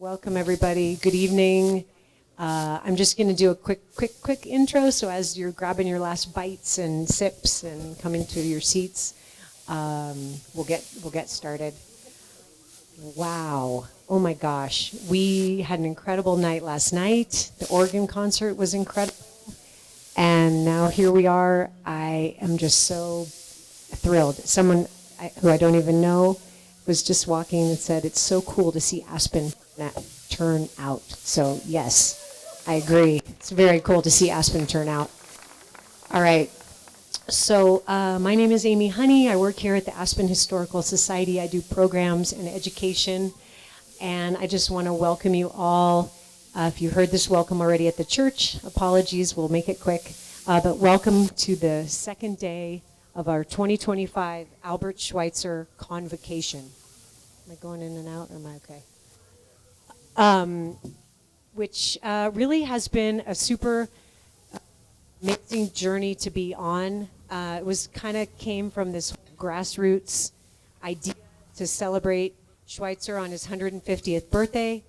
Welcome, everybody. Good evening. I'm just going to do a quick intro. So as you're grabbing your last bites and sips and coming to your seats, we'll get started. Wow. Oh my gosh. We had an incredible night last night. The organ concert was incredible. And now here we are. I am just so thrilled. Someone who I don't even know was just walking and said, it's so cool to see Aspen turn out. So yes, I agree. It's very cool to see Aspen turn out. All right. So my name is Amy Honey. I work here at the Aspen Historical Society. I do programs and education. And I just want to welcome you all. If you heard this welcome already at the church, apologies, we'll make it quick. But welcome to the second day of our 2025 Albert Schweitzer Convocation. Am I going in and out, or am I okay? Which really has been a super amazing journey to be on. It was kind of came from this GrassRoots idea to celebrate Schweitzer on his 150th birthday.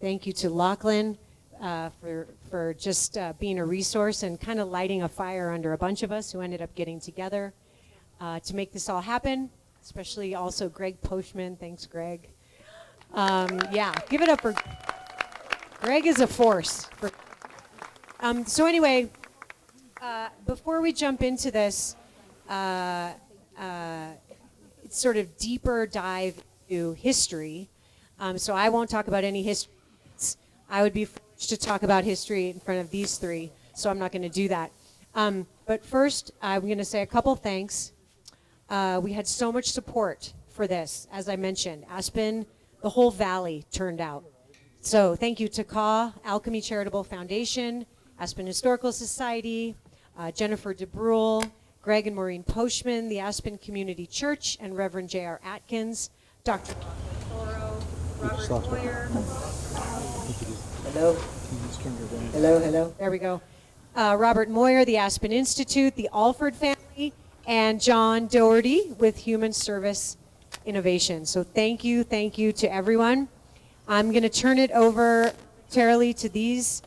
Thank you to Lachlan for just being a resource and kind of lighting a fire under a bunch of us who ended up getting together to make this all happen, especially also Greg Postman. Thanks, Greg. Yeah, give it up for Greg is a force. So anyway, before we jump into this sort of deeper dive into history, so I won't talk about any history. I would be to talk about history in front of these three, so I'm not going to do that. But first, I'm going to say a couple thanks. We had so much support for this, as I mentioned. Aspen, the whole valley turned out. So thank you to CAW, Alchemy Charitable Foundation, Aspen Historical Society, Jennifer DeBrule, Greg and Maureen Postman, the Aspen Community Church, and Reverend J.R. Atkins, Dr. Thoro, Robert Moyer. Hello. Hello. There we go. Robert Moyer, the Aspen Institute, the Alford family, and John Doherty with Human Service Innovation. So thank you to everyone. I'm going to turn it over momentarily to these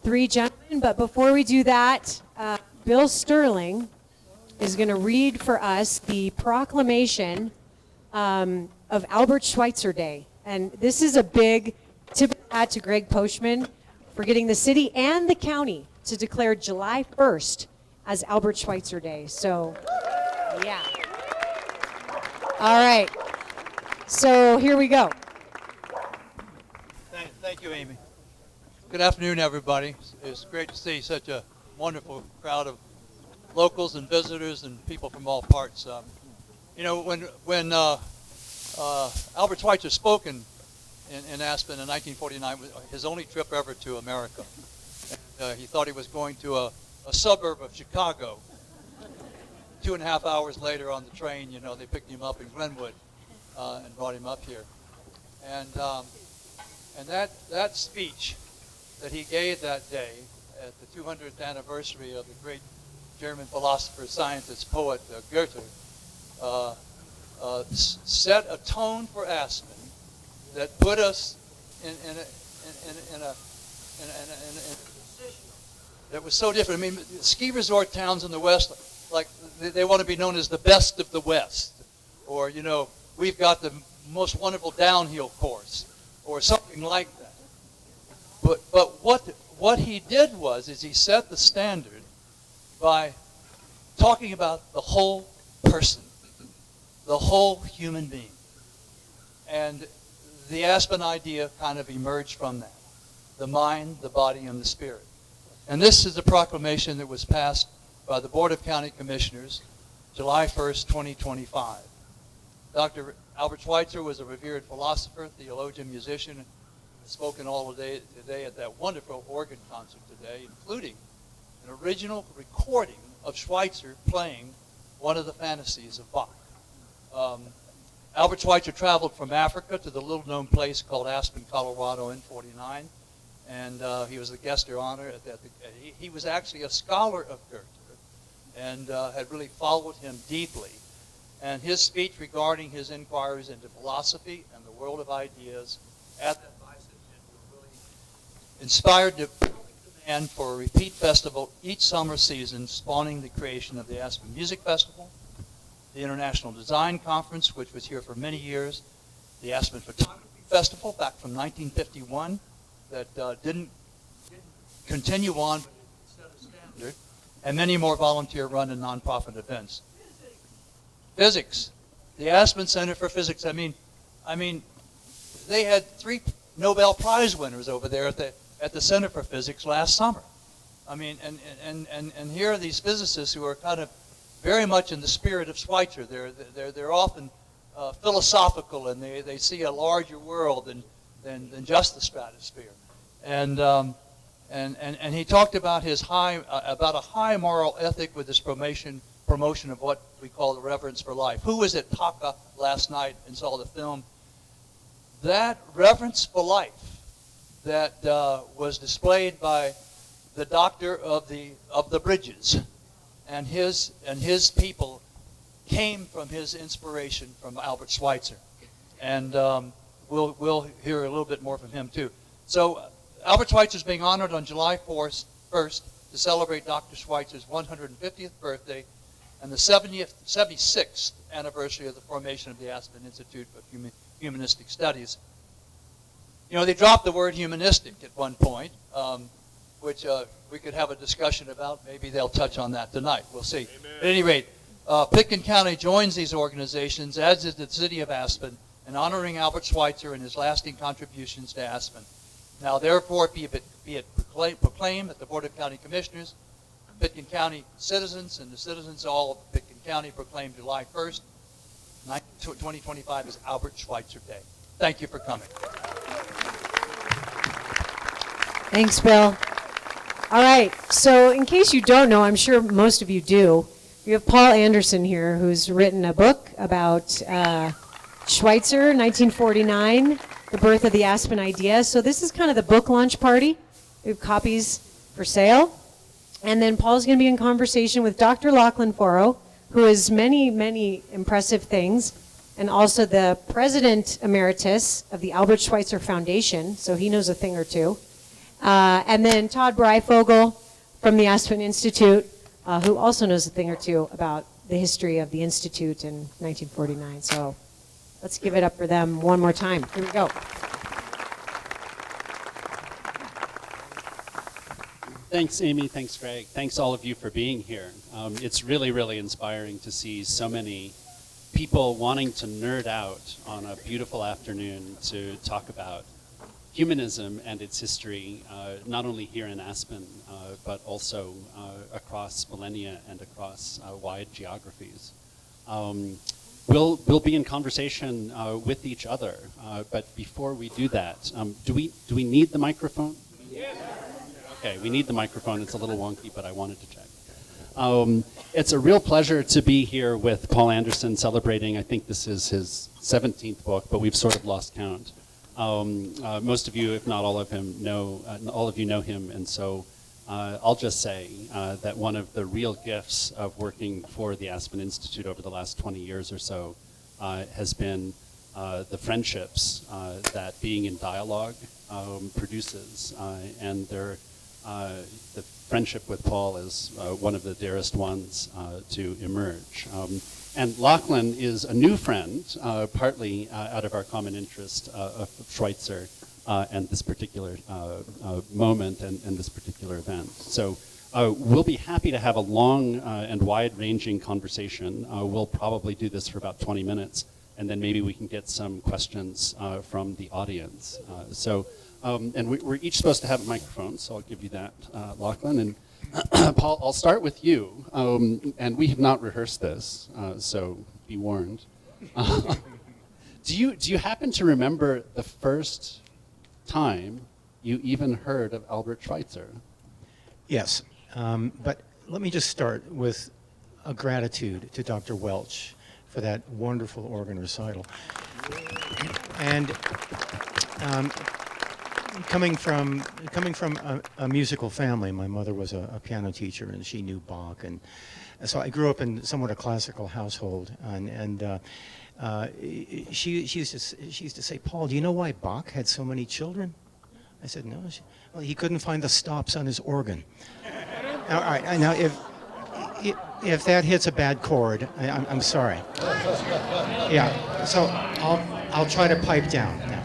three gentlemen, but before we do that, Bill Sterling is going to read for us the proclamation of Albert Schweitzer Day. And this is a big tip of the hat to Greg Postman for getting the city and the county to declare July 1st as Albert Schweitzer Day. So, yeah. All right. So here we go. Thank you, Amy. Good afternoon, everybody. It's great to see such a wonderful crowd of locals and visitors and people from all parts. When Albert Schweitzer spoke in Aspen in 1949, his only trip ever to America. And, he thought he was going to a suburb of Chicago. 2.5 hours later on the train, they picked him up in Glenwood and brought him up here. And that speech that he gave that day at the 200th anniversary of the great German philosopher, scientist, poet Goethe, set a tone for Aspen that put us in a position that was so different. I mean, ski resort towns in the West, like they want to be known as the best of the West, or we've got the most wonderful downhill course, or something like that. But what he did is he set the standard by talking about the whole person, the whole human being. And the Aspen idea kind of emerged from that, the mind, the body, and the spirit. And this is a proclamation that was passed by the Board of County Commissioners July 1st, 2025. Dr. Albert Schweitzer was a revered philosopher, theologian, musician, spoken all day today at that wonderful organ concert today, including an original recording of Schweitzer playing one of the fantasies of Bach. Albert Schweitzer traveled from Africa to the little-known place called Aspen, Colorado in 1949, and he was the guest of honor. He was actually a scholar of Goethe and had really followed him deeply. And his speech regarding his inquiries into philosophy and the world of ideas at that bicentennial really inspired the demand for a repeat festival each summer season, spawning the creation of the Aspen Music Festival, the International Design Conference, which was here for many years, the Aspen Photography Festival back from 1951 that didn't continue on, but it set a standard, and many more volunteer-run and nonprofit events. Physics, the Aspen Center for Physics. I mean, they had 3 Nobel Prize winners over there at the Center for Physics last summer. I mean, and here are these physicists who are kind of very much in the spirit of Schweitzer. They're often philosophical, and they see a larger world than just the stratosphere. And he talked about about a high moral ethic with his promotion of what we call the reverence for life. Who was at Taka last night and saw the film? That reverence for life that was displayed by the doctor of the bridges and his people came from his inspiration from Albert Schweitzer, and we'll hear a little bit more from him too. So Albert Schweitzer is being honored on July 1st to celebrate Dr. Schweitzer's 150th birthday and the 76th anniversary of the formation of the Aspen Institute of Humanistic Studies. You know, they dropped the word humanistic at one point, which we could have a discussion about. Maybe they'll touch on that tonight. We'll see. Amen. At any rate, Pitkin County joins these organizations, as is the city of Aspen, in honoring Albert Schweitzer and his lasting contributions to Aspen. Now, therefore, be it proclaimed that the Board of County Commissioners, Pitkin County citizens, and the citizens all of Pitkin County proclaim July 1st, 2025 as Albert Schweitzer Day. Thank you for coming. Thanks, Bill. All right, so in case you don't know, I'm sure most of you do, we have Paul Anderson here, who's written a book about Schweitzer, 1949, the birth of the Aspen idea. So this is kind of the book launch party. We have copies for sale. And then Paul's going to be in conversation with Dr. Lachlan, who is many, many impressive things, and also the president emeritus of the Albert Schweitzer Foundation, so he knows a thing or two. And then Todd Breifogel from the Aspen Institute, who also knows a thing or two about the history of the Institute in 1949. So let's give it up for them one more time. Here we go. Thanks, Amy. Thanks, Greg. Thanks, all of you, for being here. It's really, really inspiring to see so many people wanting to nerd out on a beautiful afternoon to talk about humanism and its history, not only here in Aspen, but also across millennia and across wide geographies. We'll be in conversation with each other, but before we do that, do we need the microphone? Yes. Okay, we need the microphone. It's a little wonky, but I wanted to check. It's a real pleasure to be here with Paul Anderson celebrating, I think this is his 17th book, but we've sort of lost count. Most of you, if not all of you know him, and so I'll just say that one of the real gifts of working for the Aspen Institute over the last 20 years or so has been the friendships that being in dialogue produces, and the friendship with Paul is one of the dearest ones to emerge. And Lachlan is a new friend, partly out of our common interest of Schweitzer and this particular moment and this particular event. So we'll be happy to have a long and wide-ranging conversation. We'll probably do this for about 20 minutes, and then maybe we can get some questions from the audience. And we're each supposed to have a microphone, so I'll give you that, Lachlan. And Paul, I'll start with you. And we have not rehearsed this, so be warned. Do you happen to remember the first time you even heard of Albert Schweitzer? Yes, but let me just start with a gratitude to Dr. Welch for that wonderful organ recital. And coming from a musical family, my mother was a piano teacher and she knew Bach, and so I grew up in somewhat a classical household, and she used to say, "Paul, do you know why Bach had so many children?" I said, "No." Well, he couldn't find the stops on his organ. All right, now if that hits a bad chord, I'm sorry. Yeah, so I'll try to pipe down now.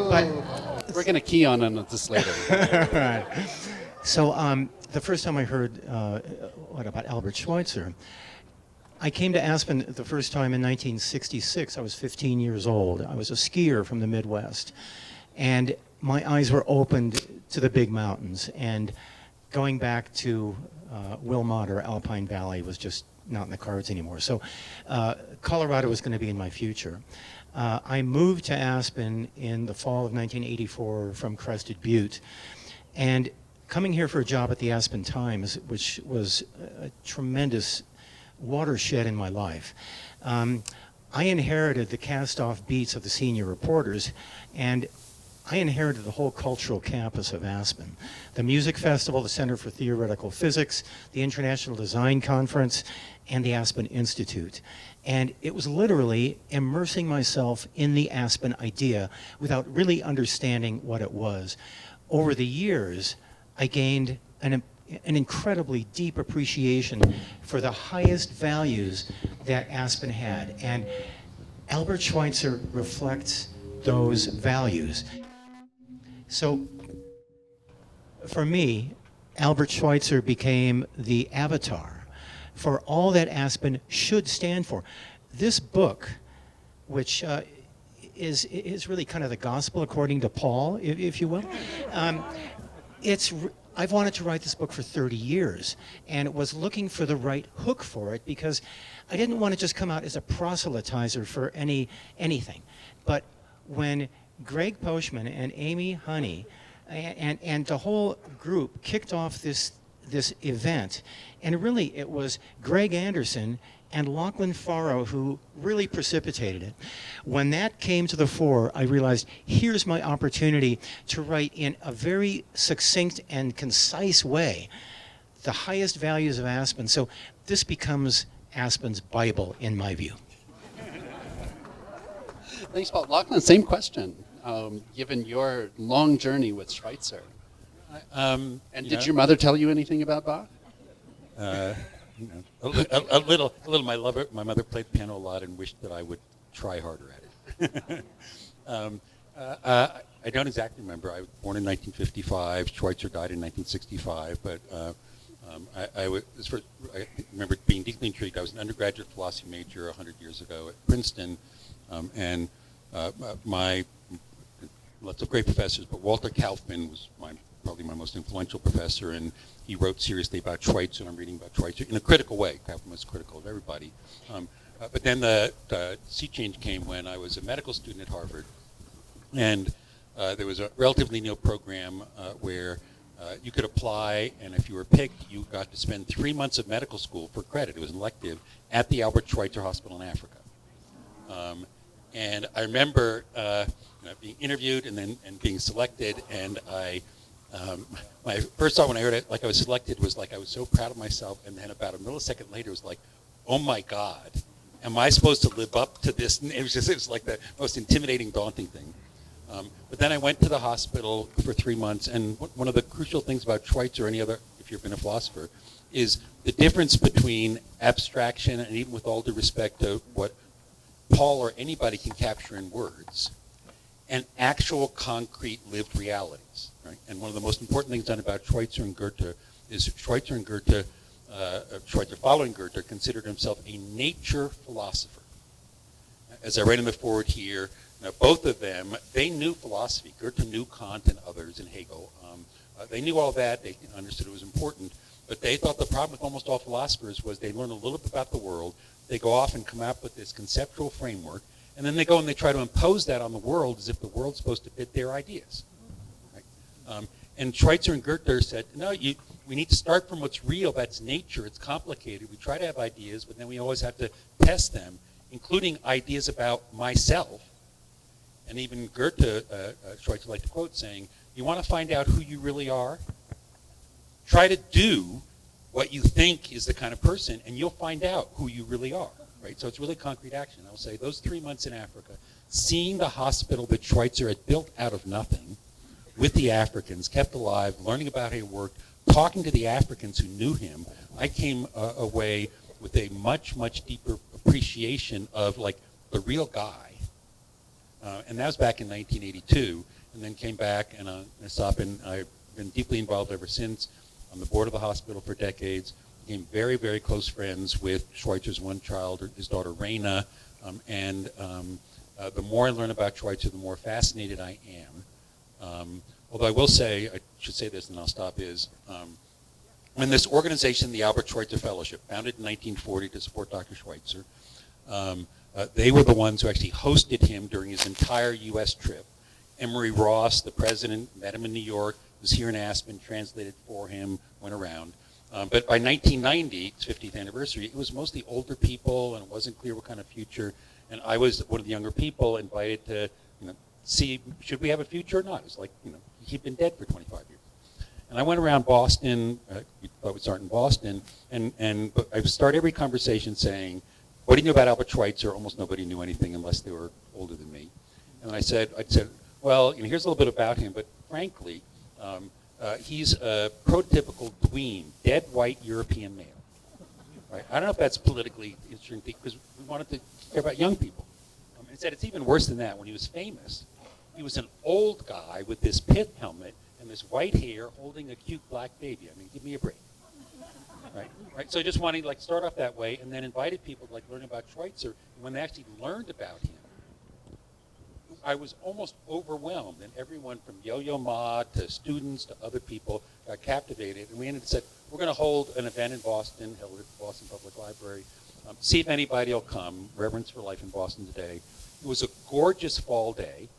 But We're going to key on this later. right. So the first time I heard about Albert Schweitzer, I came to Aspen the first time in 1966. I was 15 years old. I was a skier from the Midwest, and my eyes were opened to the big mountains. And going back to Wilmot or Alpine Valley was just not in the cards anymore. So Colorado was going to be in my future. I moved to Aspen in the fall of 1984 from Crested Butte, and coming here for a job at the Aspen Times, which was a tremendous watershed in my life. I inherited the cast-off beats of the senior reporters, and I inherited the whole cultural campus of Aspen. The Music Festival, the Center for Theoretical Physics, the International Design Conference, and the Aspen Institute. And it was literally immersing myself in the Aspen idea without really understanding what it was. Over the years, I gained an incredibly deep appreciation for the highest values that Aspen had. And Albert Schweitzer reflects those values. So for me, Albert Schweitzer became the avatar for all that Aspen should stand for. This book, which is really kind of the gospel according to Paul, if you will, I've wanted to write this book for 30 years and was looking for the right hook for it because I didn't want to just come out as a proselytizer for anything. But when Greg Poshman and Amy Honey and the whole group kicked off this event, and really it was Greg Anderson and Lachlan who really precipitated it. When that came to the fore, I realized here's my opportunity to write in a very succinct and concise way the highest values of Aspen. So this becomes Aspen's Bible in my view. Thanks, Paul. Lachlan, same question. Given your long journey with Schweitzer, and did your mother tell you anything about Bach? A little. My mother played piano a lot and wished that I would try harder at it. I don't exactly remember. I was born in 1955. Schweitzer died in 1965. But I remember being deeply intrigued. I was an undergraduate philosophy major 100 years ago at Princeton, and lots of great professors, but Walter Kaufman was probably my most influential professor, and he wrote seriously about Schweitzer, and I'm reading about Schweitzer in a critical way. Kaufman was critical of everybody. But then the sea change came when I was a medical student at Harvard, and there was a relatively new program where you could apply, and if you were picked, you got to spend 3 months of medical school for credit. It was an elective at the Albert Schweitzer Hospital in Africa. And I remember being interviewed and being selected, and my first thought when I heard it, like I was selected, was like I was so proud of myself, and then about a millisecond later, it was like, oh my God, am I supposed to live up to this? And it was like the most intimidating, daunting thing. But then I went to the hospital for 3 months, and one of the crucial things about Schweitzer or any other, if you've been a philosopher, is the difference between abstraction, and even with all due respect to what Paul or anybody can capture in words, and actual concrete lived realities. Right? And one of the most important things done about Schweitzer and Goethe is Schweitzer following Goethe considered himself a nature philosopher. As I read in the forward here, both of them, they knew philosophy. Goethe knew Kant and others and Hegel. They knew all that. They understood it was important. But they thought the problem with almost all philosophers was they learn a little bit about the world. They go off and come up with this conceptual framework. And then they go and they try to impose that on the world as if the world's supposed to fit their ideas. Right? And Schweitzer and Goethe said, no, we need to start from what's real. That's nature. It's complicated. We try to have ideas, but then we always have to test them, including ideas about myself. And even Goethe, Schweitzer liked to quote saying, you want to find out who you really are? Try to do what you think is the kind of person, and you'll find out who you really are. right? So it's really concrete action. I will say those 3 months in Africa, seeing the hospital that Schweitzer had built out of nothing with the Africans, kept alive, learning about how he worked, talking to the Africans who knew him, I came away with a much, much deeper appreciation of like the real guy. And that was back in 1982, and then came back and I've been deeply involved ever since. On the board of the hospital for decades, became very, very close friends with Schweitzer's one child, his daughter Raina, and the more I learn about Schweitzer, the more fascinated I am. Although I will say, I should say this and I'll stop, is when this organization, the Albert Schweitzer Fellowship, founded in 1940 to support Dr. Schweitzer, they were the ones who actually hosted him during his entire U.S. trip. Emory Ross, the president, met him in New York, was here in Aspen, translated for him, went around. But by 1990, its 50th anniversary, it was mostly older people and it wasn't clear what kind of future. And I was one of the younger people invited to see, should we have a future or not? It was like, he'd been dead for 25 years. And I went around Boston, we thought we'd start in Boston, and I would start every conversation saying, what do you know about Albert Schweitzer? Almost nobody knew anything unless they were older than me. And I said, well, here's a little bit about him, but frankly, he's a prototypical dweeb, dead white European male. Right? I don't know if that's politically interesting because we wanted to care about young people. And said it's even worse than that. When he was famous, he was an old guy with this pith helmet and this white hair holding a cute black baby. I mean, give me a break. Right. So I just wanted to start off that way and then invited people to learn about Schweitzer. And when they actually learned about him, I was almost overwhelmed, and everyone from Yo-Yo Ma to students to other people got captivated. And we ended up said, we're going to hold an event in Boston, held at the Boston Public Library. See if anybody will come. Reverence for Life in Boston today. It was a gorgeous fall day.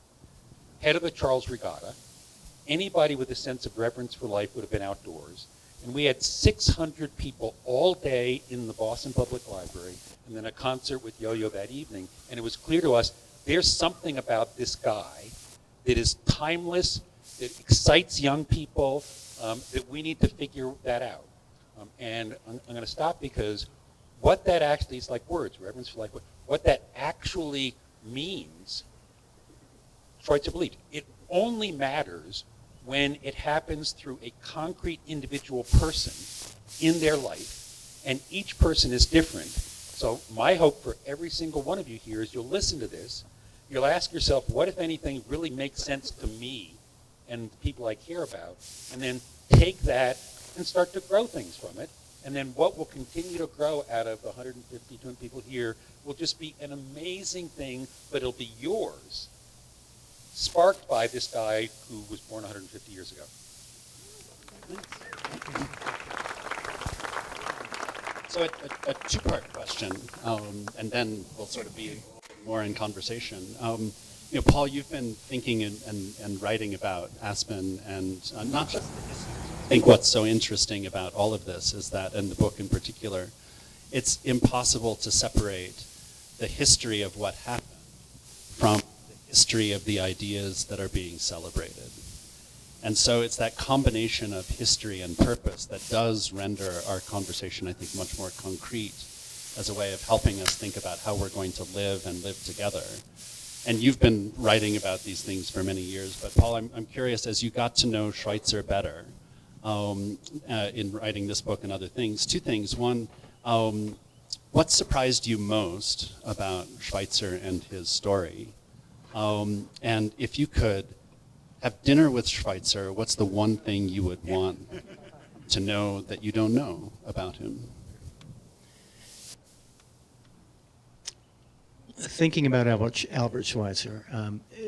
Head of the Charles Regatta. Anybody with a sense of reverence for life would have been outdoors. And we had 600 people all day in the Boston Public Library, and then a concert with Yo-Yo that evening. And it was clear to us, there's something about this guy that is timeless, that excites young people, that we need to figure that out. And I'm going to stop because what that actually is like words, reverence for life, what that actually means, Schweitzer believed. It only matters when it happens through a concrete individual person in their life, and each person is different. So my hope for every single one of you here is you'll listen to this, you'll ask yourself, what, if anything, really makes sense to me and the people I care about, and then take that and start to grow things from it. And then what will continue to grow out of the 150, 200 people here will just be an amazing thing, but it'll be yours, sparked by this guy who was born 150 years ago. So a two-part question, and then we'll sort of be more in conversation. Paul, you've been thinking and writing about Aspen, and not just the history. I think what's so interesting about all of this is that, in the book in particular, it's impossible to separate the history of what happened from the history of the ideas that are being celebrated. And so it's that combination of history and purpose that does render our conversation, I think, much more concrete as a way of helping us think about how we're going to live and live together. And you've been writing about these things for many years, but Paul, I'm curious, as you got to know Schweitzer better in writing this book and other things, two things. One, what surprised you most about Schweitzer and his story? And if you could have dinner with Schweitzer, what's the one thing you would want to know that you don't know about him? Thinking about Albert Schweitzer,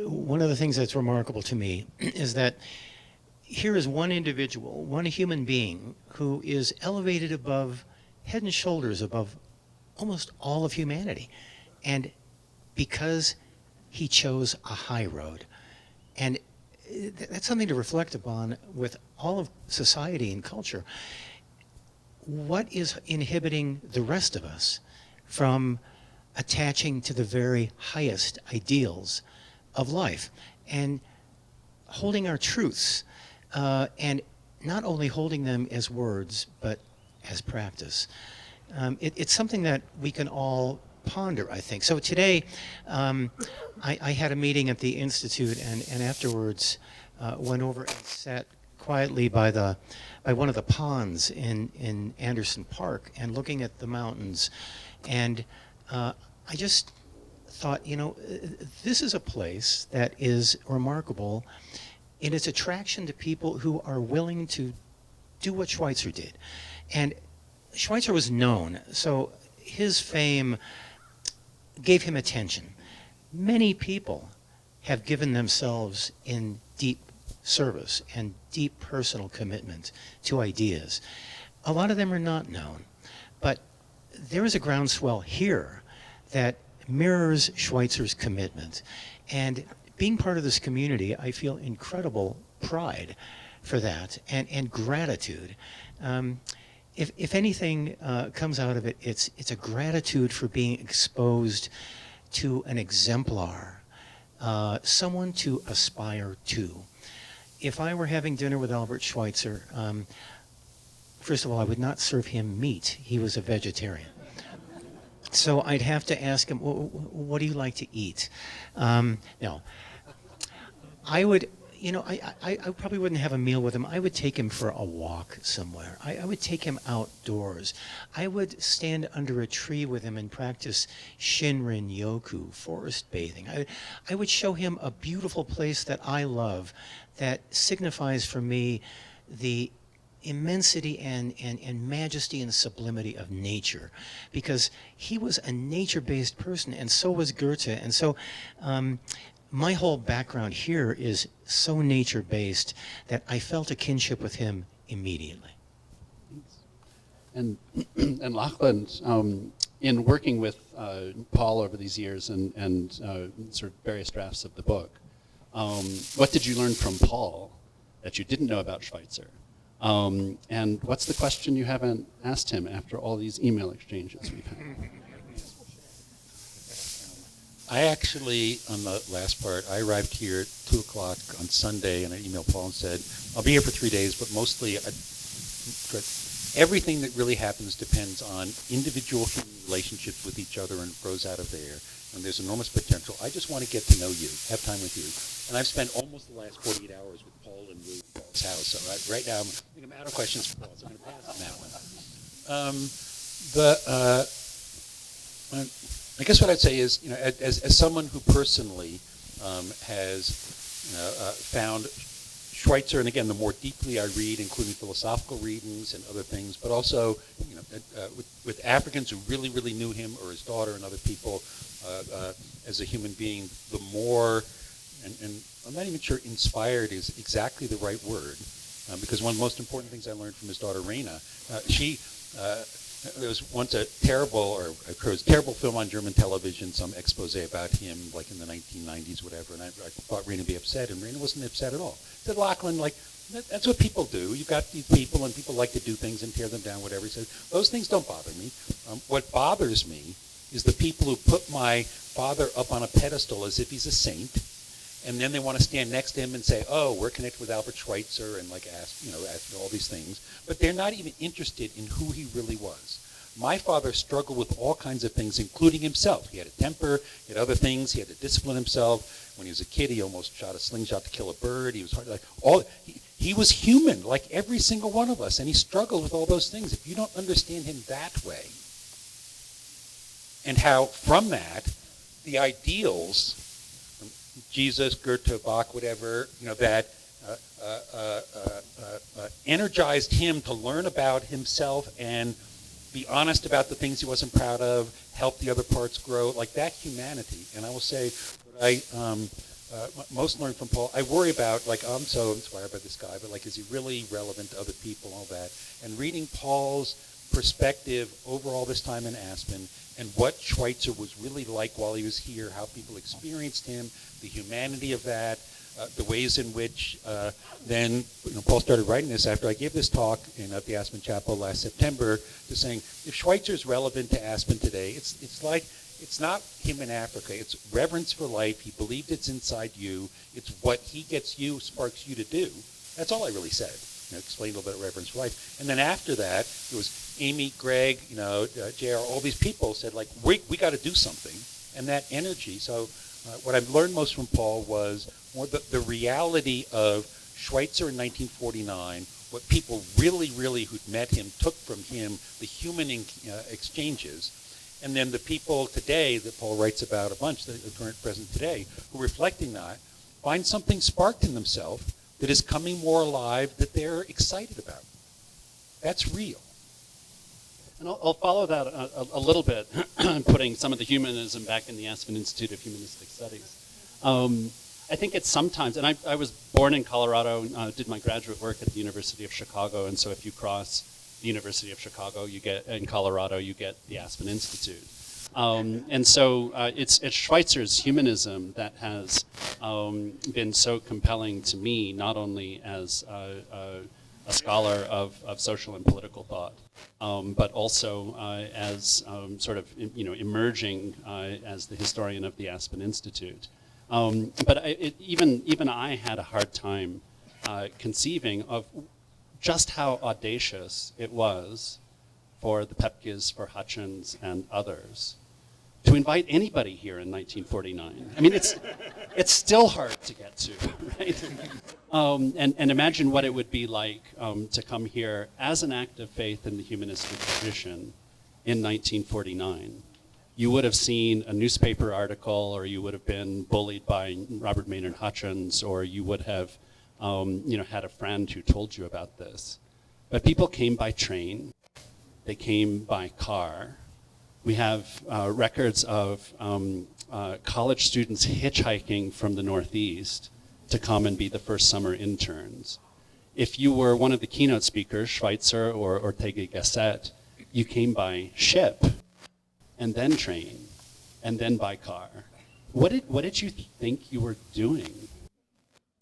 one of the things that's remarkable to me is that here is one individual, one human being, who is elevated above, head and shoulders above almost all of humanity. And because he chose a high road. And that's something to reflect upon with all of society and culture. What is inhibiting the rest of us from attaching to the very highest ideals of life and holding our truths, and not only holding them as words, but as practice? It's something that we can all ponder, I think. So today, I had a meeting at the Institute, and afterwards went over and sat quietly by one of the ponds in Anderson Park and looking at the mountains. And I just thought, this is a place that is remarkable in its attraction to people who are willing to do what Schweitzer did. And Schweitzer was known, so his fame gave him attention. Many people have given themselves in deep service and deep personal commitment to ideas. A lot of them are not known, but there is a groundswell here that mirrors Schweitzer's commitment. And being part of this community, I feel incredible pride for that and gratitude. If anything comes out of it, it's a gratitude for being exposed to an exemplar, someone to aspire to. If I were having dinner with Albert Schweitzer, first of all, I would not serve him meat. He was a vegetarian. So I'd have to ask him, what do you like to eat? No. I would, I probably wouldn't have a meal with him. I would take him for a walk somewhere. I would take him outdoors. I would stand under a tree with him and practice Shinrin Yoku, forest bathing. I would show him a beautiful place that I love that signifies for me the immensity and majesty and sublimity of nature, because he was a nature-based person, and so was Goethe. And so my whole background here is so nature-based that I felt a kinship with him immediately. And Lachlan, in working with Paul over these years and sort of various drafts of the book, what did you learn from Paul that you didn't know about Schweitzer? And what's the question you haven't asked him after all these email exchanges we've had? I actually, on the last part, I arrived here at 2 o'clock on Sunday, and I emailed Paul and said, I'll be here for 3 days, but mostly everything that really happens depends on individual human relationships with each other and grows out of there. And there's enormous potential. I just want to get to know you, have time with you. And I've spent almost the last 48 hours with Paul and Lou at Paul's house. So right now, I'm out of questions for Paul, so I'm going to pass on that one. I guess what I'd say is, as someone who personally has found Schweitzer, and again, the more deeply I read, including philosophical readings and other things, but also, with Africans who really, really knew him, or his daughter and other people, as a human being, the more, and I'm not even sure inspired is exactly the right word, because one of the most important things I learned from his daughter, Raina, there was once a terrible film on German television, some expose about him, like in the 1990s, whatever, and I thought Raina would be upset, and Raina wasn't upset at all. He said, Lachlan, that's what people do. You've got these people, and people like to do things and tear them down, whatever. He said, those things don't bother me. What bothers me is the people who put my father up on a pedestal as if he's a saint, and then they want to stand next to him and say, oh, we're connected with Albert Schweitzer, and ask all these things, but they're not even interested in who he really was. My father struggled with all kinds of things, including himself. He had a temper, he had other things, he had to discipline himself. When he was a kid, he almost shot a slingshot to kill a bird. He was he was human, like every single one of us, and he struggled with all those things. If you don't understand him that way, and how from that, the ideals, Jesus, Goethe, Bach, whatever, that energized him to learn about himself and be honest about the things he wasn't proud of, help the other parts grow, like that humanity. And I will say, what I most learned from Paul, I worry about, I'm so inspired by this guy, but is he really relevant to other people, all that. And reading Paul's perspective over all this time in Aspen, and what Schweitzer was really like while he was here, how people experienced him, the humanity of that, the ways in which then Paul started writing this after I gave this talk at the Aspen Chapel last September, just saying, if Schweitzer is relevant to Aspen today, it's not him in Africa, it's reverence for life. He believed it's inside you. It's what he gets you, sparks you to do. That's all I really said. explain a little bit of Reverence for Life. And then after that, it was Amy, Greg, JR, all these people said, like, we got to do something. And that energy. So what I've learned most from Paul was more the reality of Schweitzer in 1949, what people really, really who'd met him took from him, the human exchanges. And then the people today that Paul writes about a bunch, the current president today, who are reflecting that, find something sparked in themselves that is coming more alive, that they're excited about. That's real. And I'll follow that a little bit, putting some of the humanism back in the Aspen Institute of Humanistic Studies. I think it's sometimes, and I was born in Colorado, did my graduate work at the University of Chicago, and so if you cross the University of Chicago, in Colorado, you get the Aspen Institute. And so it's Schweitzer's humanism that has been so compelling to me, not only as a scholar of social and political thought, but also as sort of emerging as the historian of the Aspen Institute. But even I had a hard time conceiving of just how audacious it was for the Pepkes, for Hutchins, and others to invite anybody here in 1949. I mean, it's still hard to get to, right? And imagine what it would be like to come here as an act of faith in the humanistic tradition in 1949. You would have seen a newspaper article, or you would have been bullied by Robert Maynard Hutchins, or you would have had a friend who told you about this. But people came by train. They came by car. We have records of college students hitchhiking from the Northeast to come and be the first summer interns. If you were one of the keynote speakers, Schweitzer or Ortega-Gasset, you came by ship, and then train, and then by car. What did you think you were doing,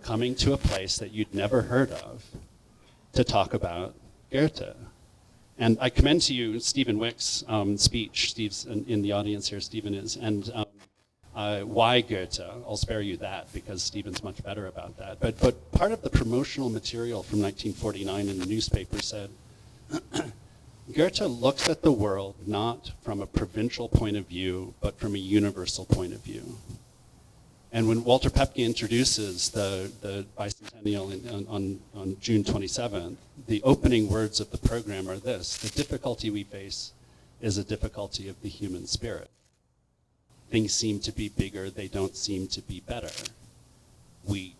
coming to a place that you'd never heard of to talk about Goethe? And I commend to you Stephen Wick's speech. Steve's in the audience here, Stephen is, and why Goethe. I'll spare you that because Stephen's much better about that. But part of the promotional material from 1949 in the newspaper said, Goethe looks at the world not from a provincial point of view, but from a universal point of view. And when Walter Pepke introduces the bicentennial on June 27th, the opening words of the program are this: the difficulty we face is a difficulty of the human spirit. Things seem to be bigger, they don't seem to be better. We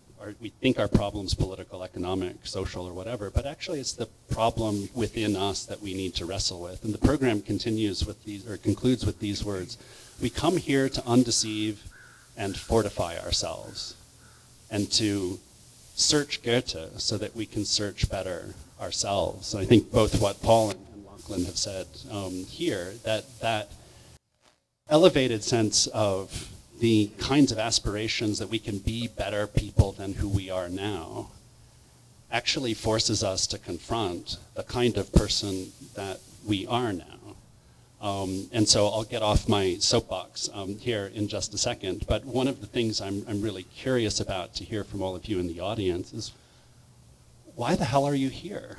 think our problem's political, economic, social, or whatever, but actually it's the problem within us that we need to wrestle with. And the program continues with concludes with these words: we come here to undeceive and fortify ourselves, and to search Goethe so that we can search better ourselves. And I think both what Paul and Lachlan have said here, that elevated sense of the kinds of aspirations that we can be better people than who we are now, actually forces us to confront the kind of person that we are now. And so I'll get off my soapbox here in just a second, but one of the things I'm really curious about to hear from all of you in the audience is, why the hell are you here?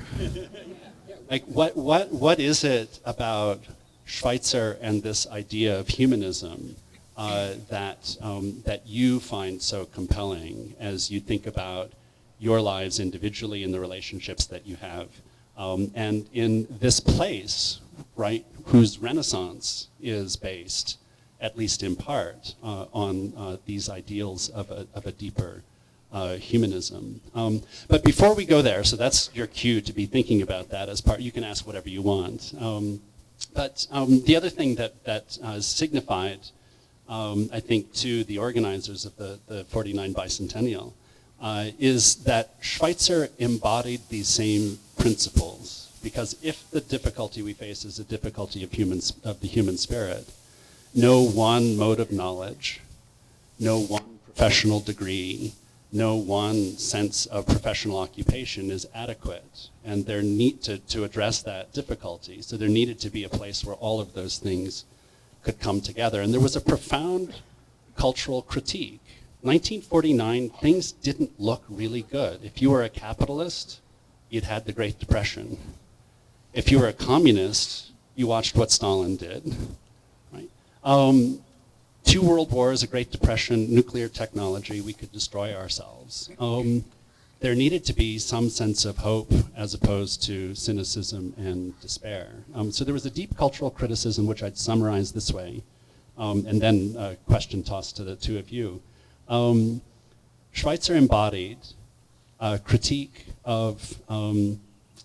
Like, what is it about Schweitzer and this idea of humanism that you find so compelling as you think about your lives individually and the relationships that you have, and in this place, right, whose renaissance is based, at least in part, on these ideals of a deeper humanism. But before we go there, so that's your cue to be thinking about that as part. You can ask whatever you want. But the other thing that signified, I think, to the organizers of the 49 bicentennial is that Schweitzer embodied these same principles. Because if the difficulty we face is a difficulty of the human spirit, no one mode of knowledge, no one professional degree, no one sense of professional occupation is adequate. And there need to address that difficulty. So there needed to be a place where all of those things could come together. And there was a profound cultural critique. 1949, things didn't look really good. If you were a capitalist, you'd had the Great Depression. If you were a communist, you watched what Stalin did, right? 2 world wars, a Great Depression, nuclear technology, we could destroy ourselves. There needed to be some sense of hope as opposed to cynicism and despair. So there was a deep cultural criticism, which I'd summarize this way, and then a question tossed to the two of you. Schweitzer embodied a critique of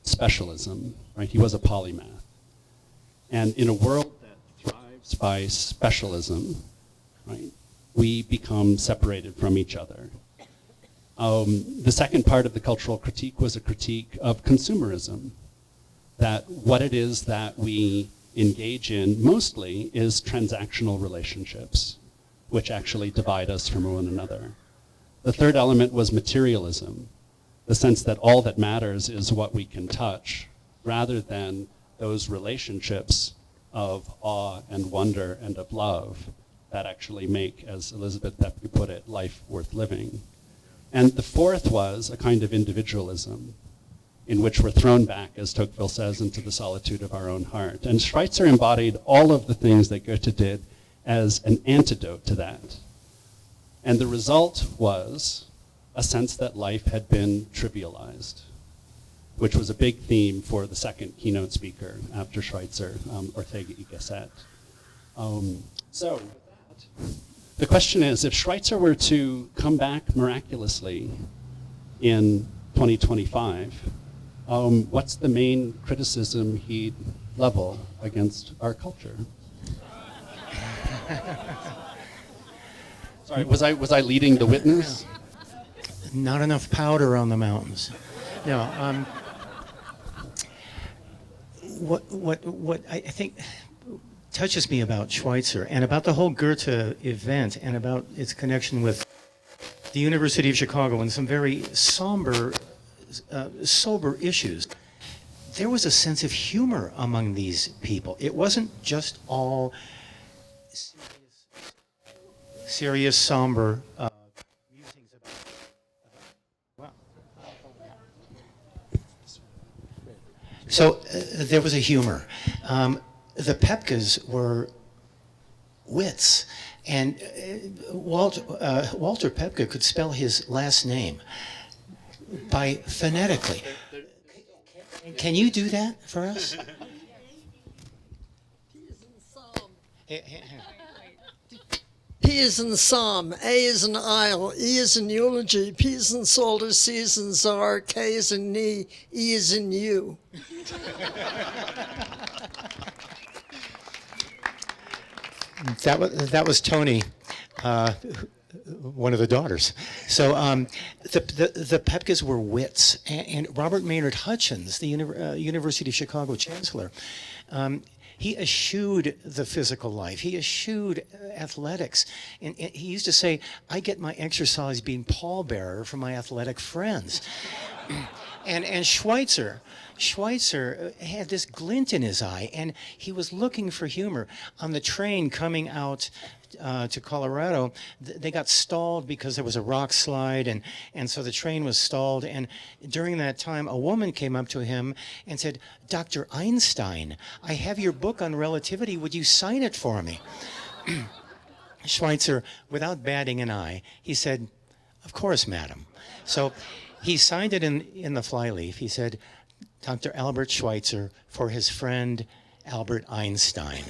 specialism, right? He was a polymath. And in a world that thrives by specialism, right, we become separated from each other. The second part of the cultural critique was a critique of consumerism, that what it is that we engage in mostly is transactional relationships, which actually divide us from one another. The third element was materialism, the sense that all that matters is what we can touch, rather than those relationships of awe and wonder and of love that actually make, as Elizabeth Pepke put it, life worth living. And the fourth was a kind of individualism, in which we're thrown back, as Tocqueville says, into the solitude of our own heart. And Schweitzer embodied all of the things that Goethe did as an antidote to that. And the result was a sense that life had been trivialized, which was a big theme for the second keynote speaker after Schweitzer, Ortega y Gasset. So the question is, if Schweitzer were to come back miraculously in 2025, what's the main criticism he'd level against our culture? Sorry, was I leading the witness? Not enough powder on the mountains. No. What I think touches me about Schweitzer and about the whole Goethe event and about its connection with the University of Chicago and some very sober issues, there was a sense of humor among these people. It wasn't just all serious, somber musings about. Wow. So there was a humor. The Pepkes were wits, and Walter Pepke could spell his last name by phonetically. Can you do that for us? P is in Psalm, A is in Isle, E is in Eulogy, P is in Psalter, C is in Czar, K is in knee, E is in you. That was Tony, one of the daughters. So the Pepkes were wits, and Robert Maynard Hutchins, the University of Chicago chancellor, he eschewed the physical life. He eschewed athletics. And he used to say, I get my exercise being pallbearer for my athletic friends. And Schweitzer had this glint in his eye, and he was looking for humor. On the train coming out to Colorado, they got stalled because there was a rock slide, and so the train was stalled. And during that time, a woman came up to him and said, Dr. Einstein, I have your book on relativity. Would you sign it for me? Schweitzer, without batting an eye, he said, of course, madam. So he signed it in the flyleaf. He said, Dr. Albert Schweitzer for his friend Albert Einstein.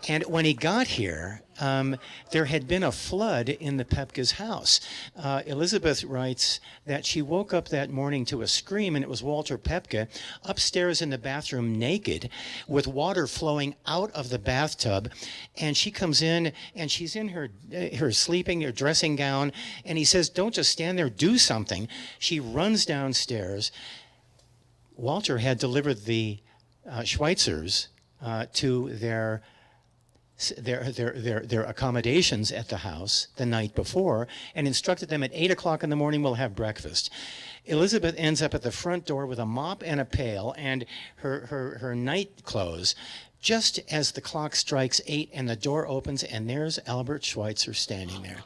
And when he got here, there had been a flood in the Pepke's house. Elizabeth writes that she woke up that morning to a scream, and it was Walter Pepke upstairs in the bathroom naked with water flowing out of the bathtub. And she comes in, and she's in her dressing gown, and he says, don't just stand there, do something. She runs downstairs. Walter had delivered the Schweitzers to their accommodations at the house the night before and instructed them at 8 o'clock in the morning we'll have breakfast. Elizabeth ends up at the front door with a mop and a pail and her night clothes, just as the clock strikes 8 and the door opens, and there's Albert Schweitzer standing there,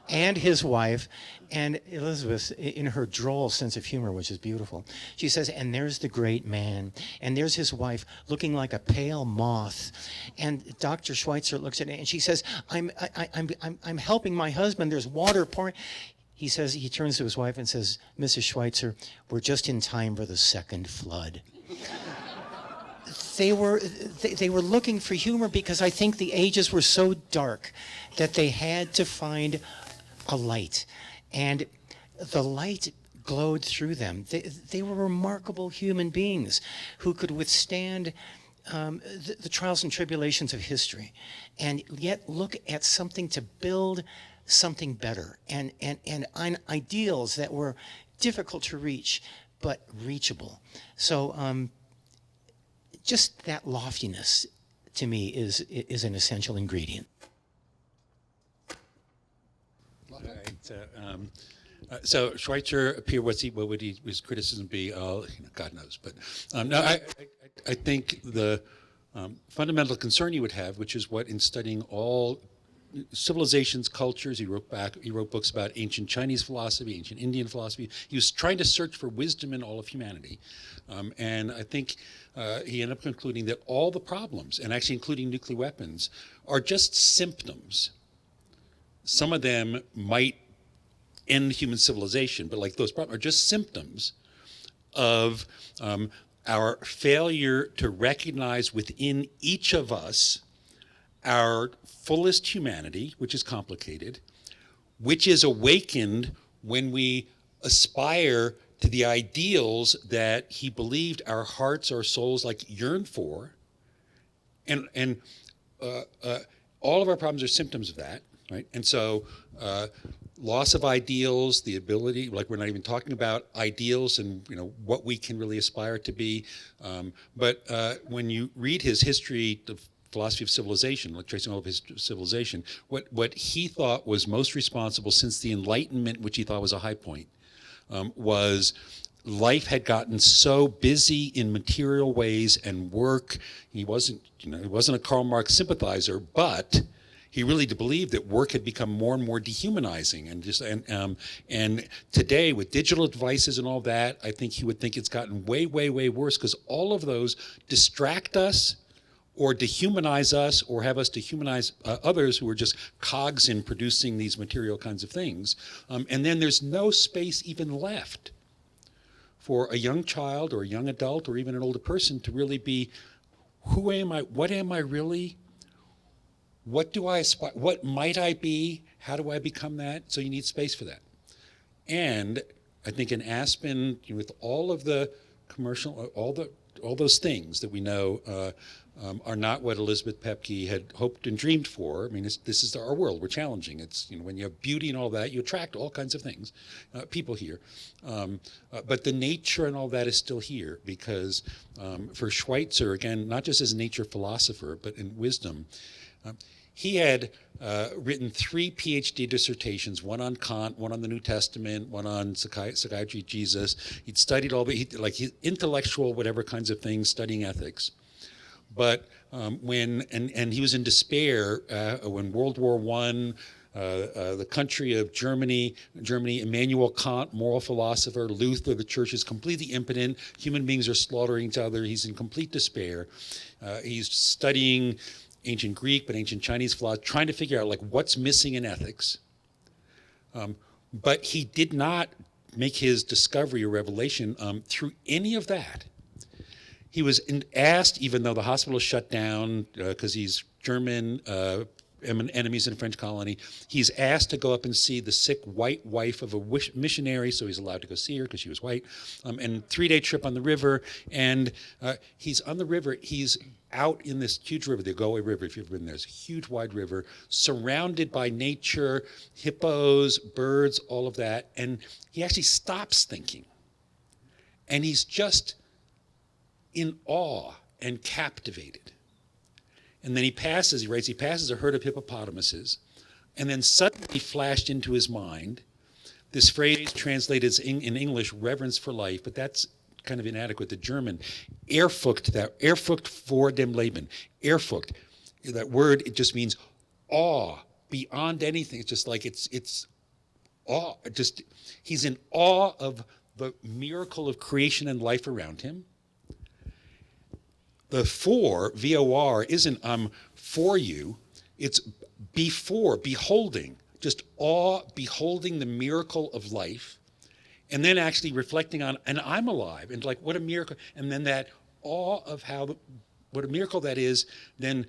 and his wife, and Elizabeth, in her droll sense of humor, which is beautiful, she says, and there's the great man, and there's his wife looking like a pale moth, and Dr. Schweitzer looks at it, and she says, I'm helping my husband. There's water pouring. He says, he turns to his wife and says, Mrs. Schweitzer, we're just in time for the second flood. They were looking for humor because I think the ages were so dark that they had to find a light. And the light glowed through them. They were remarkable human beings who could withstand the trials and tribulations of history and yet look at something to build something better and ideals that were difficult to reach but reachable. So just that loftiness, to me, is an essential ingredient. So Schweitzer appeared. What would his criticism be? God knows. But no, I think the fundamental concern you would have, which is what in studying all civilizations, cultures, he wrote books about ancient Chinese philosophy, ancient Indian philosophy. He was trying to search for wisdom in all of humanity. And I think he ended up concluding that all the problems, and actually including nuclear weapons, are just symptoms. Some of them might end human civilization, but like those problems are just symptoms of our failure to recognize within each of us our fullest humanity, which is complicated, which is awakened when we aspire to the ideals that he believed our hearts, our souls like yearn for. And all of our problems are symptoms of that, right? And so loss of ideals, the ability, like we're not even talking about ideals and what we can really aspire to be. But when you read his history of philosophy of civilization, like tracing all of his civilization, what he thought was most responsible since the Enlightenment, which he thought was a high point, was life had gotten so busy in material ways and work. He wasn't a Karl Marx sympathizer, but he really believed that work had become more and more dehumanizing, and today with digital devices and all that, I think he would think it's gotten way, way, way worse because all of those distract us or dehumanize us or have us dehumanize others who are just cogs in producing these material kinds of things. And then there's no space even left for a young child or a young adult or even an older person to really be, who am I? What am I really? What do I aspire? What might I be? How do I become that? So you need space for that. And I think in Aspen, with all of the commercial, all those things that we know are not what Elizabeth Pepke had hoped and dreamed for. I mean, this is our world. We're challenging. It's when you have beauty and all that, you attract all kinds of things, people here. But the nature and all that is still here because for Schweitzer, again, not just as a nature philosopher, but in wisdom, he had written 3 PhD dissertations, one on Kant, one on the New Testament, one on psychiatry, Jesus. He'd studied all his intellectual, whatever kinds of things, studying ethics. But when he was in despair when World War I, the country of Germany, Immanuel Kant, moral philosopher, Luther, the church is completely impotent. Human beings are slaughtering each other. He's in complete despair. He's studying ancient Greek, but ancient Chinese philosophy, trying to figure out what's missing in ethics. But he did not make his discovery or revelation through any of that. He was asked, even though the hospital shut down because he's German, enemies in the French colony, he's asked to go up and see the sick white wife of a missionary, so he's allowed to go see her because she was white, and 3-day trip on the river, and he's on the river, he's out in this huge river, the Goa River, if you've ever been there, it's a huge wide river, surrounded by nature, hippos, birds, all of that, and he actually stops thinking, and he's just in awe and captivated. And then he passes a herd of hippopotamuses, and then suddenly flashed into his mind this phrase translated in English, reverence for life, but that's kind of inadequate. The German, Ehrfurcht vor dem Leben. Ehrfurcht, that word, it just means awe, beyond anything. It's just like it's awe. He's in awe of the miracle of creation and life around him. The for, V-O-R, isn't for you. It's before, beholding, just awe, beholding the miracle of life, and then actually reflecting on, and I'm alive, and like, what a miracle. And then that awe of what a miracle that is, then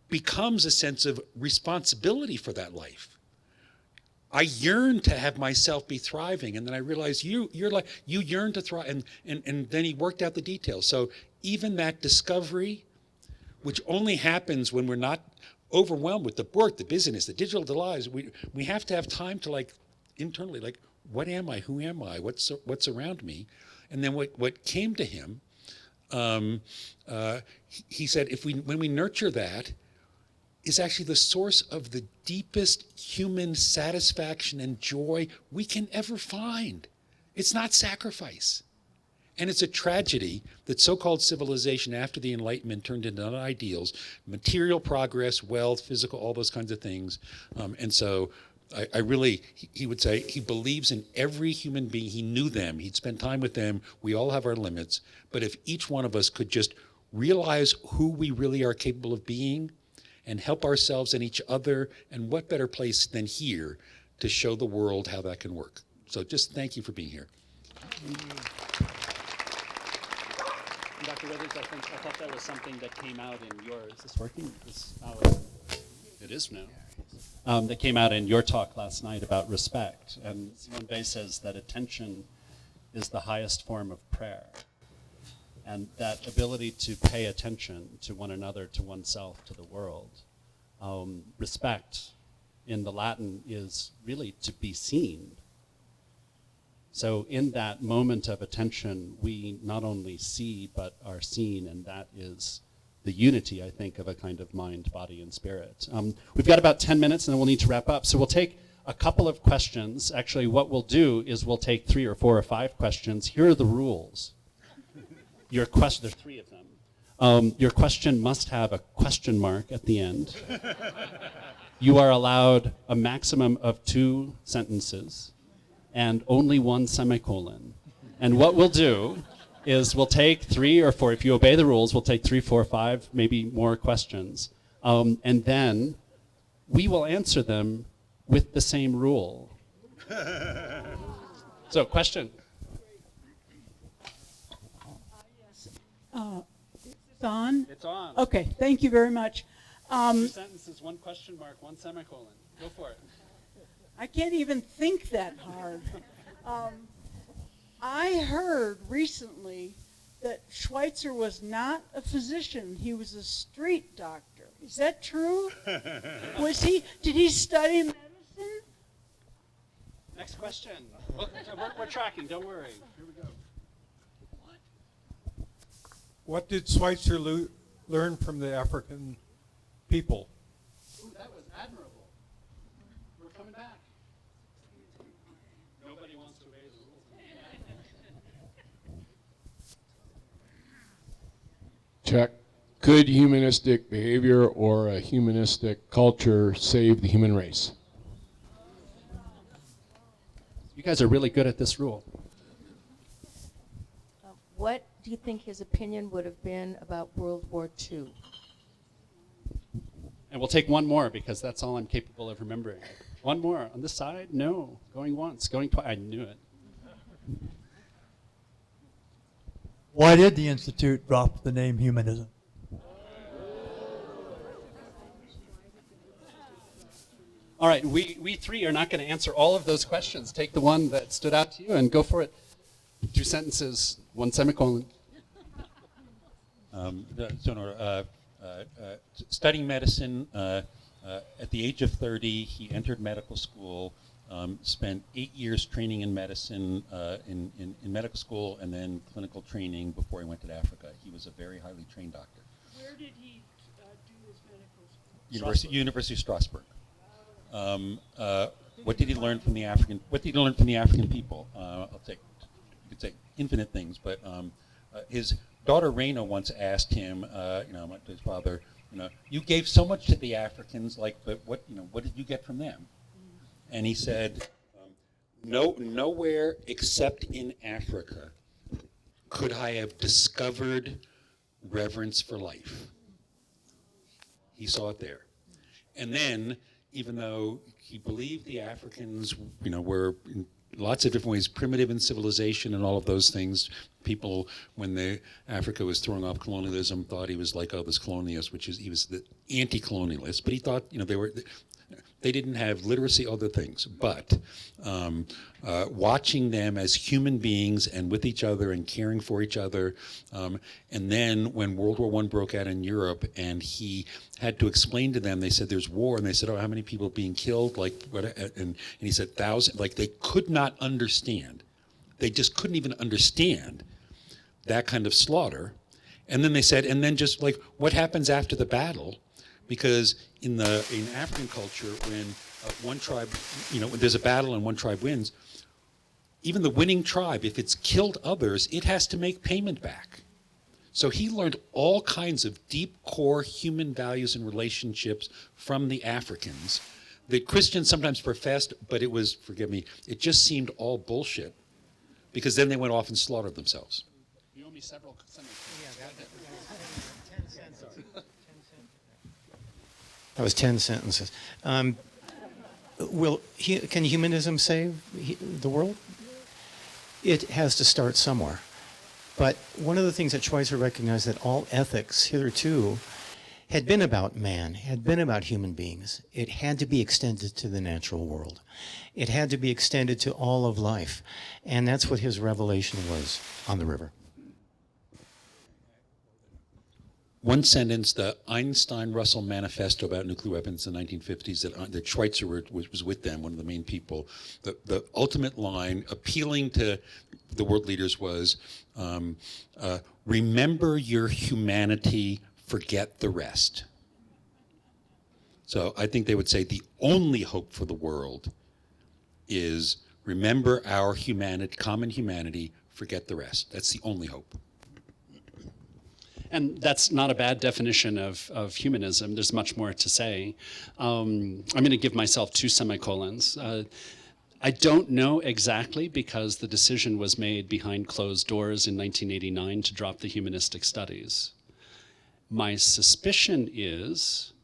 becomes a sense of responsibility for that life. I yearn to have myself be thriving, and then I realize you yearn to thrive, and then he worked out the details. So even that discovery, which only happens when we're not overwhelmed with the work, the busyness, the digital, the lives, we have to have time to like internally, like, what am I? Who am I? What's around me? And then what came to him, he said, when we nurture that, is actually the source of the deepest human satisfaction and joy we can ever find. It's not sacrifice. And it's a tragedy that so-called civilization after the Enlightenment turned into ideals, material progress, wealth, physical, all those kinds of things. And so he would say he believes in every human being. He knew them. He'd spent time with them. We all have our limits. But if each one of us could just realize who we really are capable of being, and help ourselves and each other, and what better place than here to show the world how that can work. So just thank you for being here. Dr. Withers, I thought that was something that came out in your, is this working? It is now. That came out in your talk last night about respect. And Simone Weil says that attention is the highest form of prayer. And that ability to pay attention to one another, to oneself, to the world. Respect in the Latin is really to be seen. So in that moment of attention, we not only see, but are seen, and that is the unity, I think, of a kind of mind, body, and spirit. We've got about 10 minutes, and then we'll need to wrap up. So we'll take a couple of questions. Actually, what we'll do is we'll take 3 or 4 or 5 questions. Here are the rules. Your question, there's 3 of them. Your question must have a question mark at the end. You are allowed a maximum of 2 sentences and only 1 semicolon. And what we'll do is we'll take 3 or 4, if you obey the rules, we'll take 3, 4, 5, maybe more questions. And then we will answer them with the same rule. So, question. It's on? It's on. Okay, thank you very much. 2 sentences, 1 question mark, 1 semicolon. Go for it. I can't even think that hard. I heard recently that Schweitzer was not a physician. He was a street doctor. Is that true? Did he study medicine? Next question. We're tracking, don't worry. Here we go. What did Schweitzer learn from the African people? Ooh, that was admirable. We're coming back. Nobody wants to obey the rules. Check. Could humanistic behavior or a humanistic culture save the human race? You guys are really good at this rule. What do you think his opinion would have been about World War II? And we'll take 1 more because that's all I'm capable of remembering. 1 more. On this side? No. Going once. Going twice. I knew it. Why did the Institute drop the name humanism? All right. We 3 are not going to answer all of those questions. Take the one that stood out to you and go for it. 2 sentences, 1 semicolon. Studying medicine, at the age of 30, he entered medical school, spent 8 years training in medicine in medical school, and then clinical training before he went to Africa. He was a very highly trained doctor. Where did he do his medical school? University of Strasbourg. What did he learn from the African? What did he learn from the African people? I'll take you could say infinite things, but his daughter Raina once asked him, his father, you gave so much to the Africans, but what did you get from them? And he said, nowhere except in Africa could I have discovered reverence for life. He saw it there. And then, even though he believed the Africans, were in lots of different ways primitive in civilization and all of those things, people, when Africa was throwing off colonialism, thought he was like, this colonialist, he was the anti-colonialist. But he thought, they didn't have literacy, other things. But watching them as human beings and with each other and caring for each other. And then when World War I broke out in Europe and he had to explain to them, they said there's war. And they said, how many people are being killed? And he said, 1,000. They could not understand. They just couldn't even understand that kind of slaughter. And then they said, just what happens after the battle? Because in African culture, when one tribe, when there's a battle and one tribe wins, even the winning tribe, if it's killed others, it has to make payment back. So he learned all kinds of deep core human values and relationships from the Africans that Christians sometimes professed, but it was, forgive me, it just seemed all bullshit, because then they went off and slaughtered themselves. You owe me several sentences. That was 10 sentences. Can humanism save the world? It has to start somewhere. But one of the things that Schweitzer recognized, that all ethics hitherto had been about man, had been about human beings. It had to be extended to the natural world. It had to be extended to all of life. And that's what his revelation was on the river. One sentence, the Einstein-Russell Manifesto about nuclear weapons in the 1950s, that Schweitzer was with them, one of the main people. The ultimate line, appealing to the world leaders, was, remember your humanity, forget the rest. So I think they would say the only hope for the world is remember our humanity, common humanity, forget the rest. That's the only hope. And that's not a bad definition of humanism. There's much more to say. I'm going to give myself 2 semicolons. I don't know exactly, because the decision was made behind closed doors in 1989 to drop the humanistic studies. My suspicion is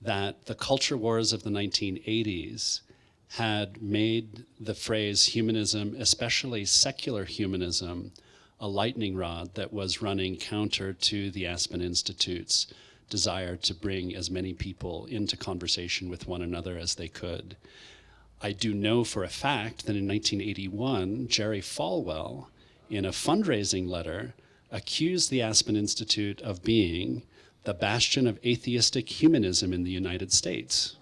that the culture wars of the 1980s had made the phrase humanism, especially secular humanism, a lightning rod that was running counter to the Aspen Institute's desire to bring as many people into conversation with one another as they could. I do know for a fact that in 1981, Jerry Falwell, in a fundraising letter, accused the Aspen Institute of being the bastion of atheistic humanism in the United States.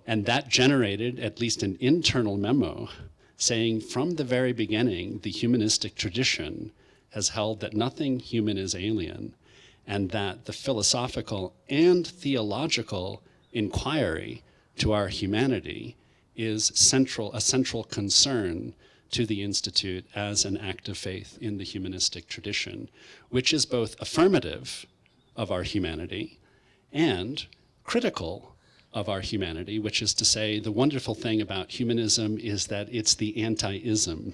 And that generated at least an internal memo saying from the very beginning, the humanistic tradition has held that nothing human is alien, and that the philosophical and theological inquiry to our humanity is a central concern to the Institute as an act of faith in the humanistic tradition, which is both affirmative of our humanity and critical of our humanity, which is to say, the wonderful thing about humanism is that it's the anti-ism.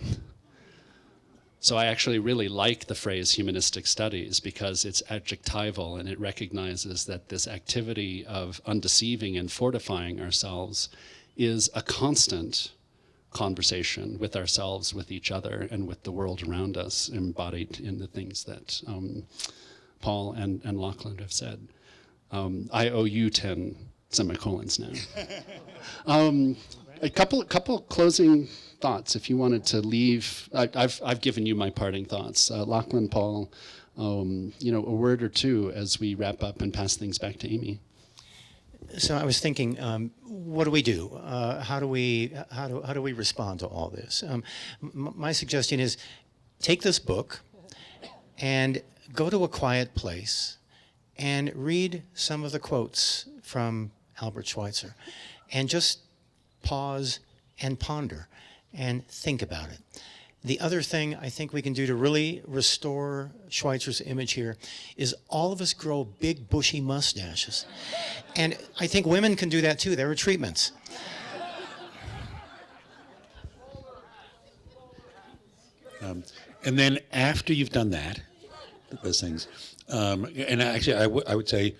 So I actually really like the phrase humanistic studies because it's adjectival and it recognizes that this activity of undeceiving and fortifying ourselves is a constant conversation with ourselves, with each other, and with the world around us, embodied in the things that Paul and Lachlan have said. I owe you 10 semicolons now. A couple closing thoughts, if you wanted to leave. I've given you my parting thoughts. Lachlan, Paul, a word or two as we wrap up and pass things back to Amy. So I was thinking, what do we do? How do we respond to all this? My suggestion is, take this book and go to a quiet place and read some of the quotes from Albert Schweitzer, and just pause and ponder and think about it. The other thing I think we can do to really restore Schweitzer's image here is all of us grow big bushy mustaches. And I think women can do that too. There are treatments. And then after you've done that, those things, and actually I would say,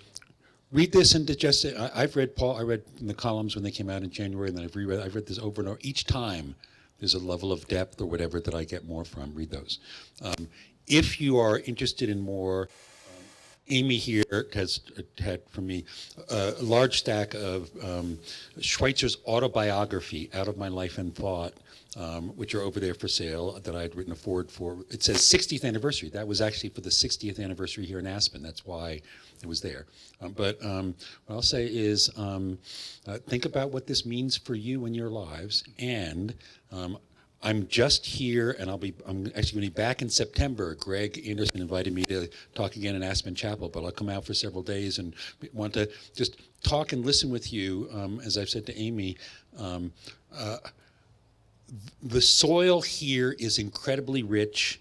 read this and digest it. I've read Paul. I read in the columns when they came out in January, and then I've read this over and over. Each time there's a level of depth or whatever that I get more from. Read those. If you are interested in more, Amy here has had from me a large stack of Schweitzer's autobiography, Out of My Life and Thought, which are over there for sale, that I had written a foreword for. It says 60th anniversary. That was actually for the 60th anniversary here in Aspen. That's why it was there. But what I'll say is think about what this means for you and your lives. And I'm just here, and I'm actually going to be back in September. Greg Anderson invited me to talk again in Aspen Chapel, but I'll come out for several days and want to just talk and listen with you. As I've said to Amy, the soil here is incredibly rich.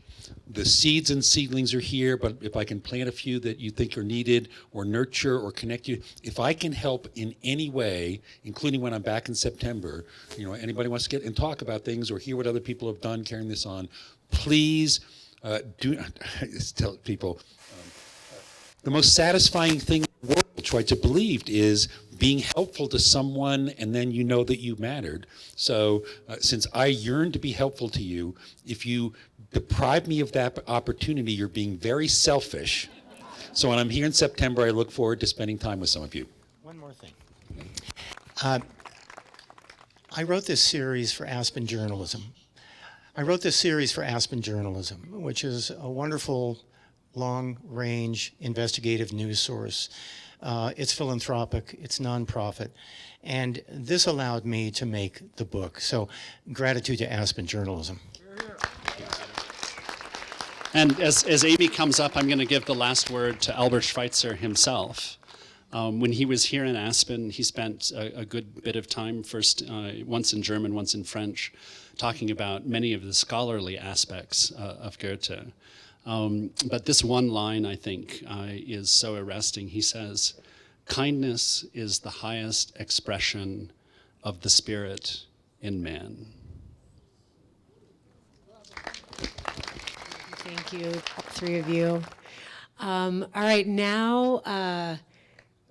The seeds and seedlings are here, but if I can plant a few that you think are needed or nurture or connect you, if I can help in any way, including when I'm back in September, anybody wants to get and talk about things or hear what other people have done carrying this on, please do tell people. The most satisfying thing in the world, Schweitzer believed, is being helpful to someone and then you know that you mattered. So since I yearn to be helpful to you, if you deprive me of that opportunity, you're being very selfish. So when I'm here in September, I look forward to spending time with some of you. One more thing. I wrote this series for Aspen Journalism. Which is a wonderful long-range investigative news source. It's philanthropic, it's nonprofit, and this allowed me to make the book. So gratitude to Aspen Journalism. And as Amy comes up, I'm going to give the last word to Albert Schweitzer himself. When he was here in Aspen, he spent a good bit of time, first once in German, once in French, talking about many of the scholarly aspects of Goethe. But this one line, I think, is so arresting. He says, "Kindness is the highest expression of the spirit in man." Thank you, all three of you. All right, now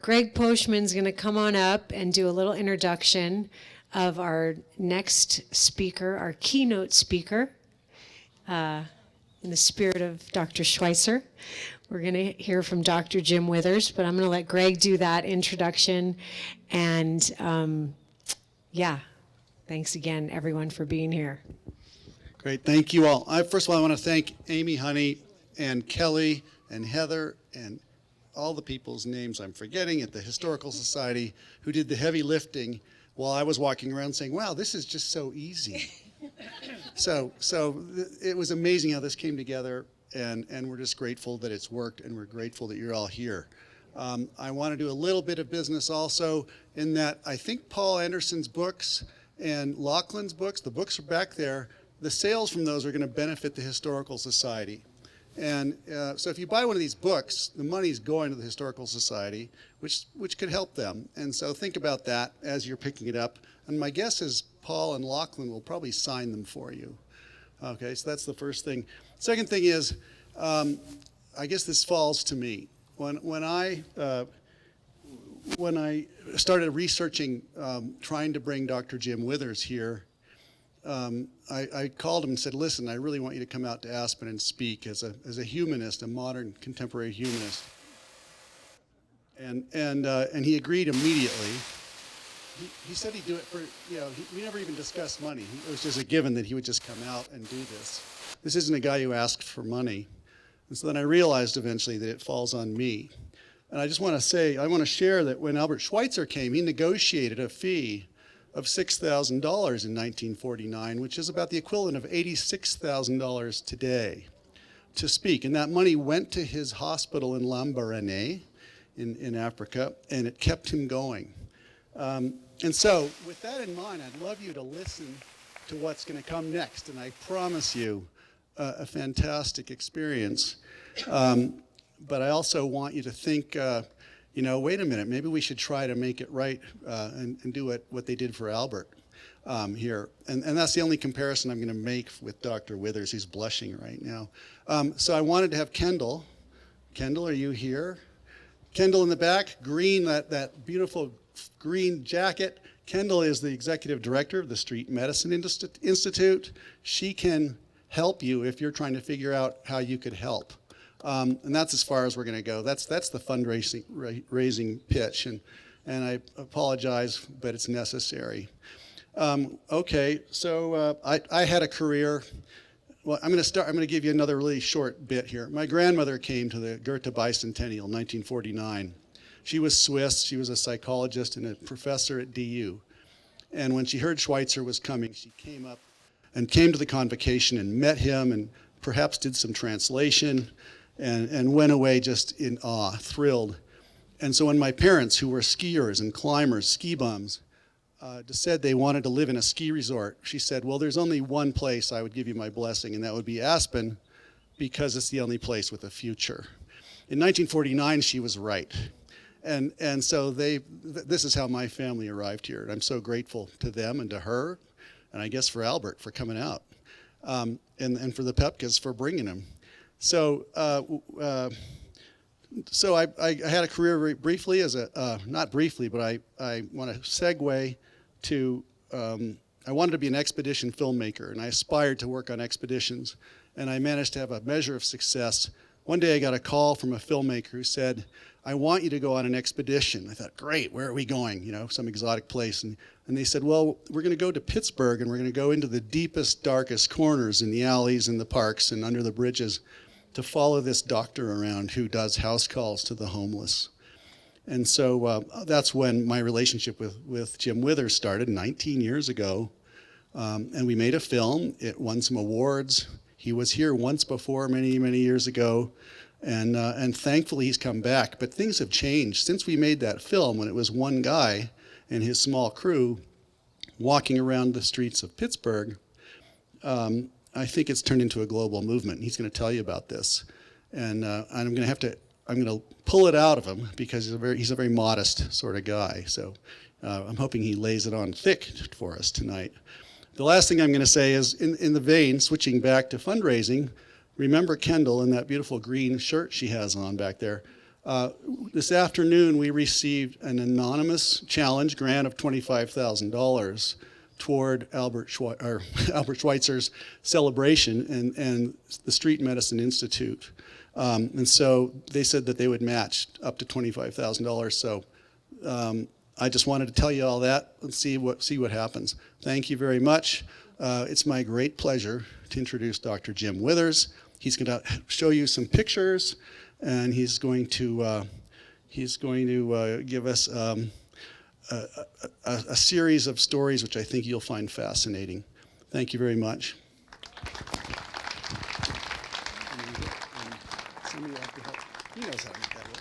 Greg Poshman's going to come on up and do a little introduction of our next speaker, our keynote speaker. In the spirit of Dr. Schweitzer, we're going to hear from Dr. Jim Withers, but I'm going to let Greg do that introduction. And thanks again, everyone, for being here. Great, thank you all. First of all, I want to thank Amy, Honey, and Kelly, and Heather, and all the people's names I'm forgetting at the Historical Society who did the heavy lifting while I was walking around saying, wow, this is just so easy. So it was amazing how this came together, and we're just grateful that it's worked, and we're grateful that you're all here. I want to do a little bit of business also in that I think Paul Anderson's books and Lachlan's books, the books are back there, the sales from those are going to benefit the Historical Society. And so if you buy one of these books, the money's going to the Historical Society, which could help them. And so think about that as you're picking it up. And my guess is Paul and Lachlan will probably sign them for you. Okay, so that's the first thing. Second thing is, I guess this falls to me. When I started researching, trying to bring Dr. Jim Withers here, I called him and said, listen, I really want you to come out to Aspen and speak as a humanist, a modern contemporary humanist. And he agreed immediately. He said he'd do it for, we never even discussed money. It was just a given that he would just come out and do this. This isn't a guy who asked for money. And so then I realized eventually that it falls on me. And I just want to say, I want to share that when Albert Schweitzer came, he negotiated a fee of $6,000 in 1949, which is about the equivalent of $86,000 today, to speak. And that money went to his hospital in Lambaréné in Africa, and it kept him going. And so with that in mind, I'd love you to listen to what's going to come next. And I promise you a fantastic experience. But I also want you to think, wait a minute, maybe we should try to make it right and do what they did for Albert here. And that's the only comparison I'm going to make with Dr. Withers. He's blushing right now. So I wanted to have Kendall. Kendall, are you here? Kendall in the back, green, that beautiful green jacket. Kendall is the executive director of the Street Medicine Institute. She can help you if you're trying to figure out how you could help. And that's as far as we're going to go. That's the fundraising pitch, and I apologize, but it's necessary. Okay, so I had a career. Well, I'm going to give you another really short bit here. My grandmother came to the Goethe Bicentennial in 1949. She was Swiss. She was a psychologist and a professor at DU. And when she heard Schweitzer was coming, she came up and came to the convocation and met him and perhaps did some translation and went away just in awe, thrilled. And so when my parents, who were skiers and climbers, ski bums, said they wanted to live in a ski resort, she said, well, there's only one place I would give you my blessing, and that would be Aspen, because it's the only place with a future. In 1949, she was right. And so this is how my family arrived here. And I'm so grateful to them and to her, and I guess for Albert for coming out, and for the Pepkas for bringing him. So I had a career very briefly as not briefly, but I want to segue to, I wanted to be an expedition filmmaker, and I aspired to work on expeditions, and I managed to have a measure of success. One day I got a call from a filmmaker who said, I want you to go on an expedition. I thought, great, where are we going? Some exotic place. And they said, well, we're going to go to Pittsburgh, and we're going to go into the deepest, darkest corners in the alleys and the parks and under the bridges to follow this doctor around who does house calls to the homeless. And so that's when my relationship with Jim Withers started 19 years ago. And we made a film. It won some awards. He was here once before, many, many years ago. And thankfully he's come back. But things have changed. Since we made that film, when it was one guy and his small crew walking around the streets of Pittsburgh, I think it's turned into a global movement. He's going to tell you about this. And I'm going to pull it out of him because he's a very modest sort of guy. So I'm hoping he lays it on thick for us tonight. The last thing I'm going to say is, in the vein, switching back to fundraising, remember Kendall in that beautiful green shirt she has on back there. This afternoon we received an anonymous challenge grant of $25,000 toward Albert Schweitzer's celebration and the Street Medicine Institute. And so they said that they would match up to $25,000. So I just wanted to tell you all that and see what happens. Thank you very much. It's my great pleasure to introduce Dr. Jim Withers. He's going to show you some pictures, and he's going to give us a series of stories which I think you'll find fascinating. Thank you very much. He knows how to make that work.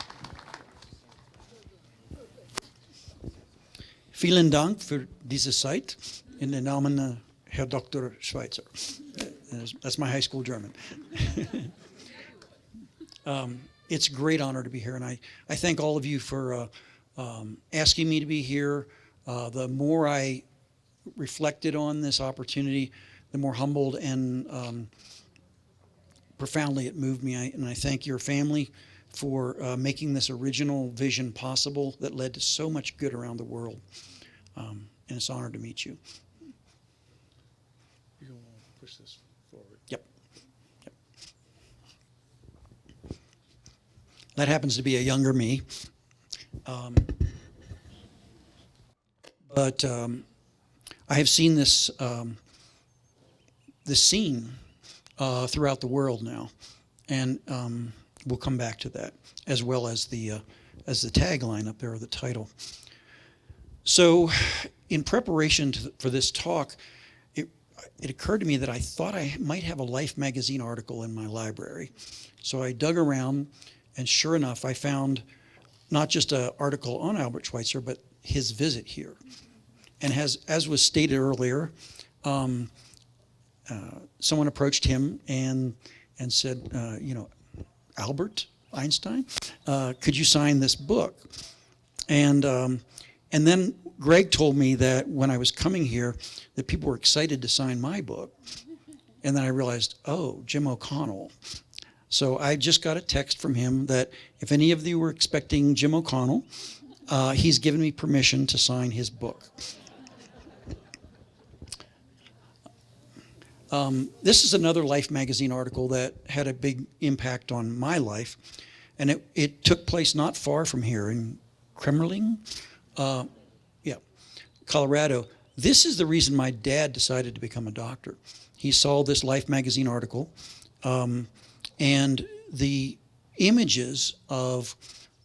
Vielen Dank für diese Zeit in den Namen Herr Dr. Schweitzer. That's my high school German. It's a great honor to be here, and I thank all of you for asking me to be here. The more I reflected on this opportunity, the more humbled and profoundly it moved me. And I thank your family for making this original vision possible that led to so much good around the world. And it's an honor to meet you. You're going to push this forward. Yep. That happens to be a younger me. But I have seen this scene throughout the world now, and we'll come back to that, as well as the tagline up there, or the title. So, in preparation for this talk, it occurred to me that I thought I might have a Life magazine article in my library. So I dug around, and sure enough, I found not just an article on Albert Schweitzer, but his visit here. And as was stated earlier, someone approached him and said, Albert Einstein, could you sign this book? And then Greg told me that when I was coming here, that people were excited to sign my book. And then I realized, oh, Jim O'Connell. So I just got a text from him that if any of you were expecting Jim O'Connell, he's given me permission to sign his book. This is another Life magazine article that had a big impact on my life. And it took place not far from here in Kremmerling, Colorado. This is the reason my dad decided to become a doctor. He saw this Life magazine article, and the images of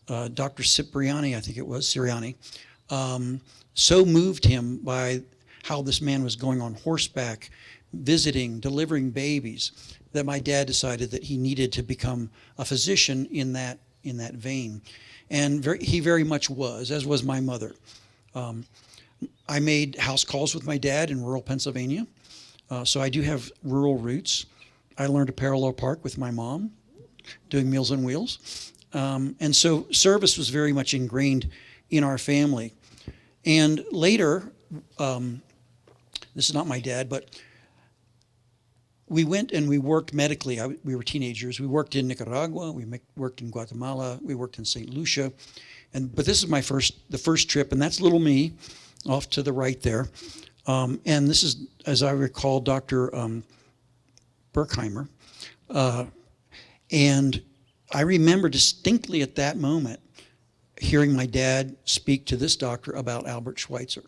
Dr. Cipriani, I think it was, Siriani, so moved him by how this man was going on horseback, visiting, delivering babies, that my dad decided that he needed to become a physician in that vein. And he very much was, as was my mother. I made house calls with my dad in rural Pennsylvania. So I do have rural roots. I learned to parallel park with my mom, doing Meals on Wheels. And so service was very much ingrained in our family. And later, this is not my dad, but we went and we worked medically. We were teenagers. We worked in Nicaragua. We worked in Guatemala. We worked in St. Lucia. But this is the first trip, and that's little me off to the right there. And this is, as I recall, Dr. Berkheimer. And I remember distinctly at that moment hearing my dad speak to this doctor about Albert Schweitzer.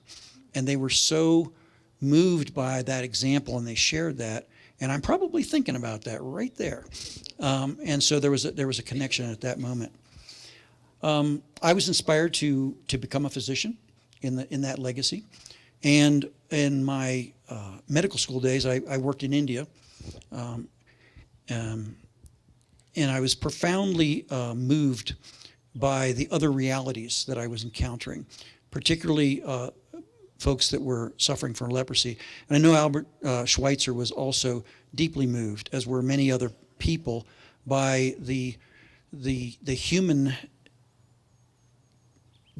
And they were so moved by that example, and they shared that. And I'm probably thinking about that right there. And so there was a connection at that moment. I was inspired to become a physician in that legacy. And in my medical school days, I worked in India. And I was profoundly moved by the other realities that I was encountering, particularly folks that were suffering from leprosy. And I know Albert Schweitzer was also deeply moved, as were many other people, by the human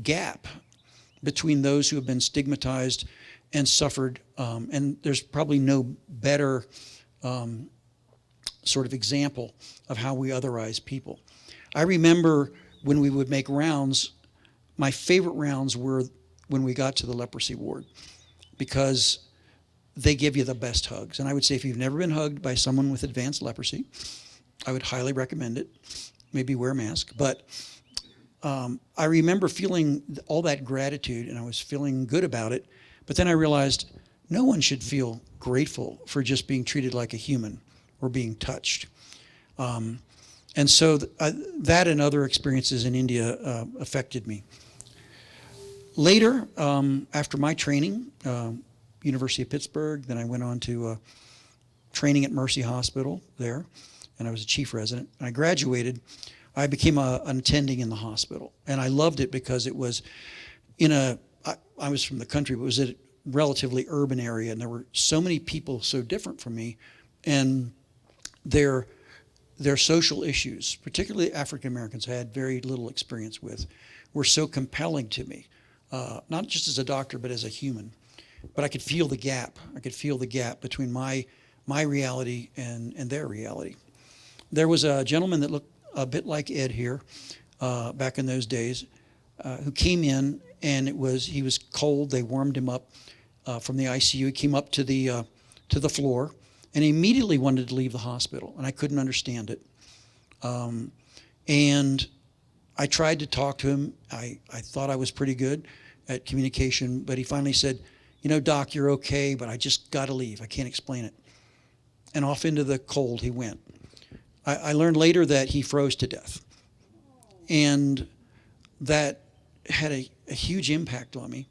gap between those who have been stigmatized and suffered. And there's probably no better sort of example of how we otherize people. I remember when we would make rounds, my favorite rounds were when we got to the leprosy ward, because they give you the best hugs. And I would say, if you've never been hugged by someone with advanced leprosy, I would highly recommend it. Maybe wear a mask. But I remember feeling all that gratitude, and I was feeling good about it. But then I realized no one should feel grateful for just being treated like a human or being touched. And so that and other experiences in India affected me. Later, after my training, University of Pittsburgh, then I went on to training at Mercy Hospital there, and I was a chief resident. And I graduated. I became an attending in the hospital, and I loved it because it was I was from the country, but it was a relatively urban area, and there were so many people so different from me, and their social issues, particularly African Americans I had very little experience with, were so compelling to me. Not just as a doctor, but as a human. But I could feel the gap. I could feel the gap between my reality and their reality. There was a gentleman that looked a bit like Ed here back in those days who came in, and he was cold. They warmed him up from the ICU. He came up to the floor, and he immediately wanted to leave the hospital, and I couldn't understand it. And I tried to talk to him. I thought I was pretty good at communication, but he finally said, Doc, you're okay, but I just got to leave. I can't explain it. And off into the cold he went. I learned later that he froze to death. And that had a huge impact on me.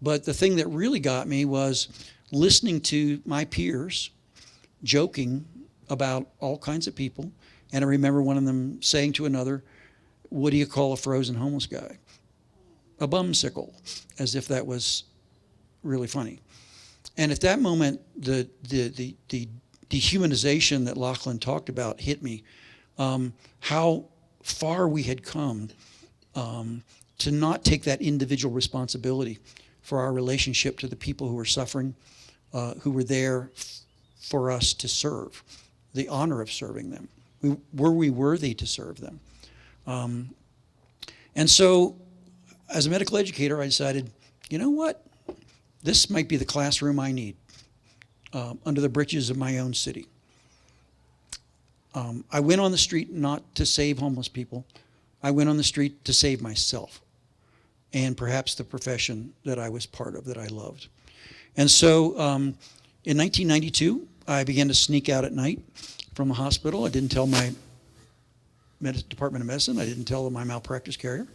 But the thing that really got me was listening to my peers joking about all kinds of people. And I remember one of them saying to another, "What do you call a frozen homeless guy?" A bumsicle, as if that was really funny. And at that moment, the dehumanization that Lachlan talked about hit me. How far we had come to not take that individual responsibility for our relationship to the people who were suffering, who were there for us to serve, the honor of serving them. Were we worthy to serve them? And so, as a medical educator, I decided, you know what? This might be the classroom I need under the britches of my own city. I went on the street not to save homeless people. I went on the street to save myself and perhaps the profession that I was part of, that I loved. And so in 1992, I began to sneak out at night from the hospital. I didn't tell my Department of Medicine. I didn't tell my malpractice carrier.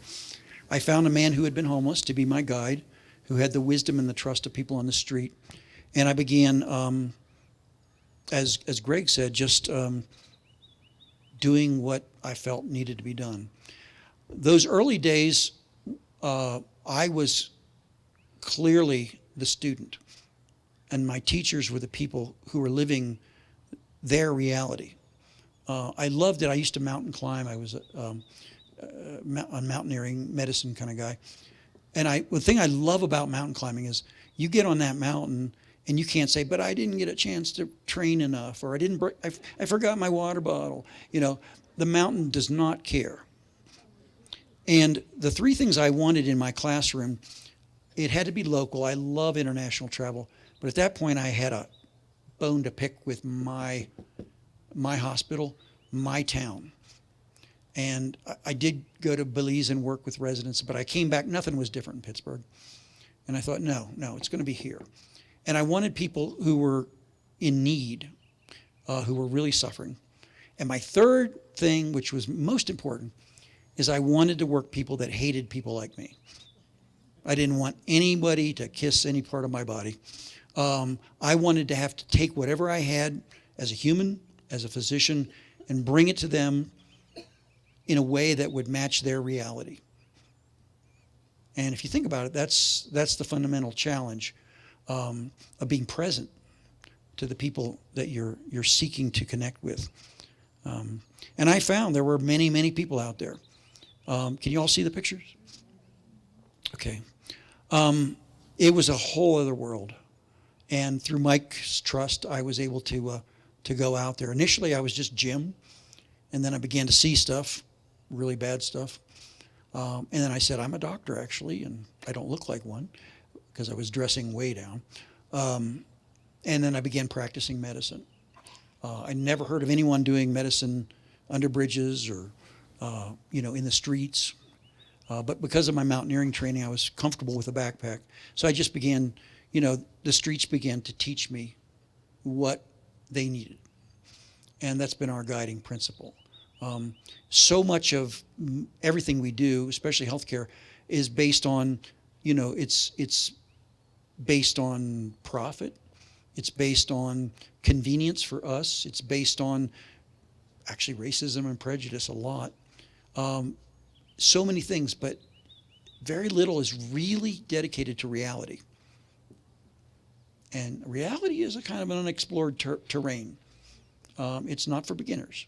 I found a man who had been homeless to be my guide, who had the wisdom and the trust of people on the street. And I began, as Greg said, just doing what I felt needed to be done. Those early days, I was clearly the student, and my teachers were the people who were living their reality. I loved it. I used to mountain climb. I was a mountaineering medicine kind of guy. And the thing I love about mountain climbing is you get on that mountain and you can't say, but I didn't get a chance to train enough, or I forgot my water bottle. You know, the mountain does not care. And the three things I wanted in my classroom, it had to be local. I love international travel. But at that point, I had a bone to pick with my hospital, my town. And I did go to Belize and work with residents, but I came back, nothing was different in Pittsburgh. And I thought, no, it's going to be here. And I wanted people who were in need, who were really suffering. And my third thing, which was most important, is I wanted to work people that hated people like me. I didn't want anybody to kiss any part of my body. I wanted to have to take whatever I had as a human, as a physician, and bring it to them in a way that would match their reality. And if you think about it, that's the fundamental challenge of being present to the people that you're seeking to connect with. And I found there were many, many people out there. Can you all see the pictures? Okay. It was a whole other world. And through Mike's trust, I was able to go out there. Initially, I was just Jim, and then I began to see stuff, really bad stuff. And then I said, I'm a doctor, actually, and I don't look like one because I was dressing way down. And then I began practicing medicine. I never heard of anyone doing medicine under bridges or, in the streets. But because of my mountaineering training, I was comfortable with a backpack. So I just began, the streets began to teach me what they needed. And that's been our guiding principle. So much of everything we do, especially healthcare, is based on, it's based on profit. It's based on convenience for us. It's based on actually racism and prejudice a lot. So many things, but very little is really dedicated to reality. And reality is a kind of an unexplored terrain. It's not for beginners.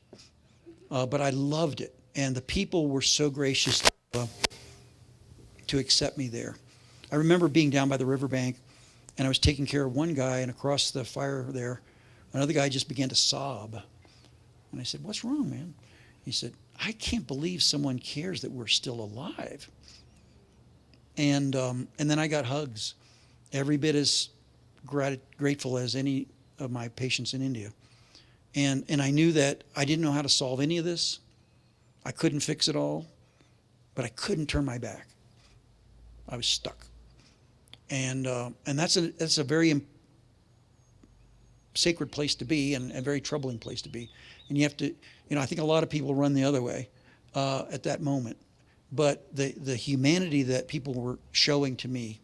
But I loved it. And the people were so gracious to accept me there. I remember being down by the riverbank, and I was taking care of one guy, and across the fire there, another guy just began to sob. And I said, "What's wrong, man?" He said, "I can't believe someone cares that we're still alive." And then I got hugs, every bit as grateful as any of my patients in India. And I knew that I didn't know how to solve any of this. I couldn't fix it all, but I couldn't turn my back. I was stuck. And that's a very sacred place to be, and a very troubling place to be. And you have to, I think a lot of people run the other way at that moment. But the humanity that people were showing to me,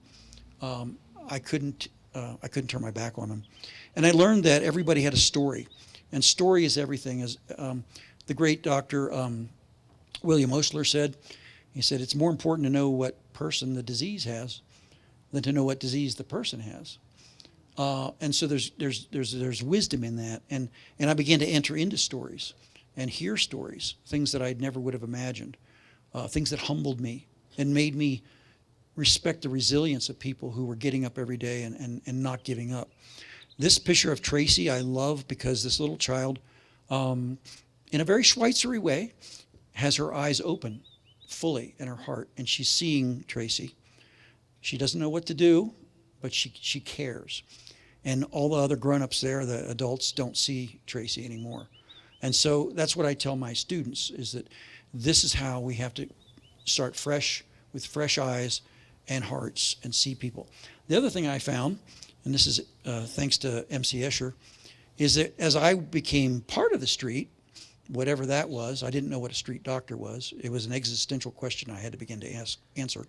I couldn't turn my back on them. And I learned that everybody had a story, and story is everything. As the great doctor William Osler said, he said, it's more important to know what person the disease has than to know what disease the person has. And so there's wisdom in that. And I began to enter into stories and hear stories, things that I never would have imagined, things that humbled me and made me respect the resilience of people who were getting up every day and not giving up. This picture of Tracy I love because this little child, in a very Schweitzer-y way, has her eyes open fully in her heart, and she's seeing Tracy. She doesn't know what to do, but she cares. And all the other grown-ups there, the adults, don't see Tracy anymore. And so that's what I tell my students, is that this is how we have to start fresh, with fresh eyes and hearts, and see people. The other thing I found, and this is thanks to MC Escher, is that as I became part of the street, whatever that was, I didn't know what a street doctor was. It was an existential question I had to begin to answer.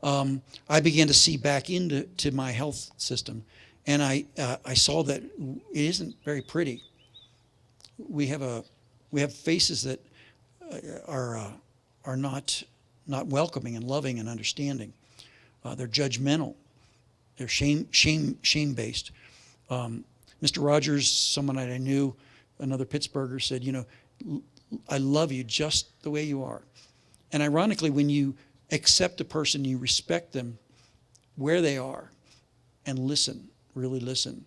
I began to see back into my health system, and I saw that it isn't very pretty. We have faces that are not welcoming and loving and understanding. They're judgmental. They're shame based. Mr. Rogers, someone that I knew, another Pittsburgher, said, I love you just the way you are. And ironically, when you accept a person, you respect them where they are and listen, really listen,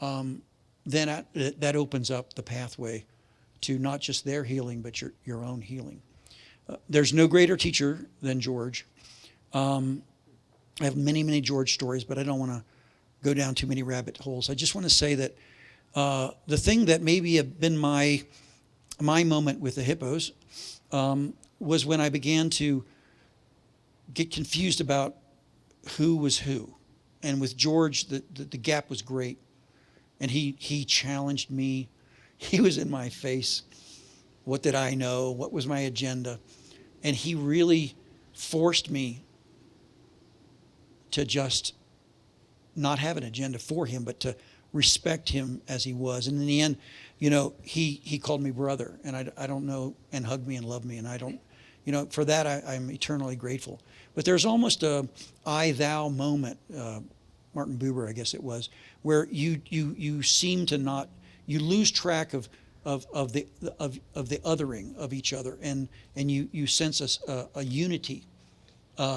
then that opens up the pathway to not just their healing, but your own healing. There's no greater teacher than George. I have many, many George stories, but I don't want to go down too many rabbit holes. I just want to say that the thing that maybe have been my moment with the hippos was when I began to get confused about who was who. And with George, the gap was great. And he challenged me. He was in my face. What did I know? What was my agenda? And he really forced me to just not have an agenda for him, but to respect him as he was. And in the end, he called me brother, and I don't know, and hugged me and loved me, and I don't, for that I'm eternally grateful. But there's almost a I-thou moment, Martin Buber, I guess it was, where you seem to not, you lose track of the othering of each other, and you sense a unity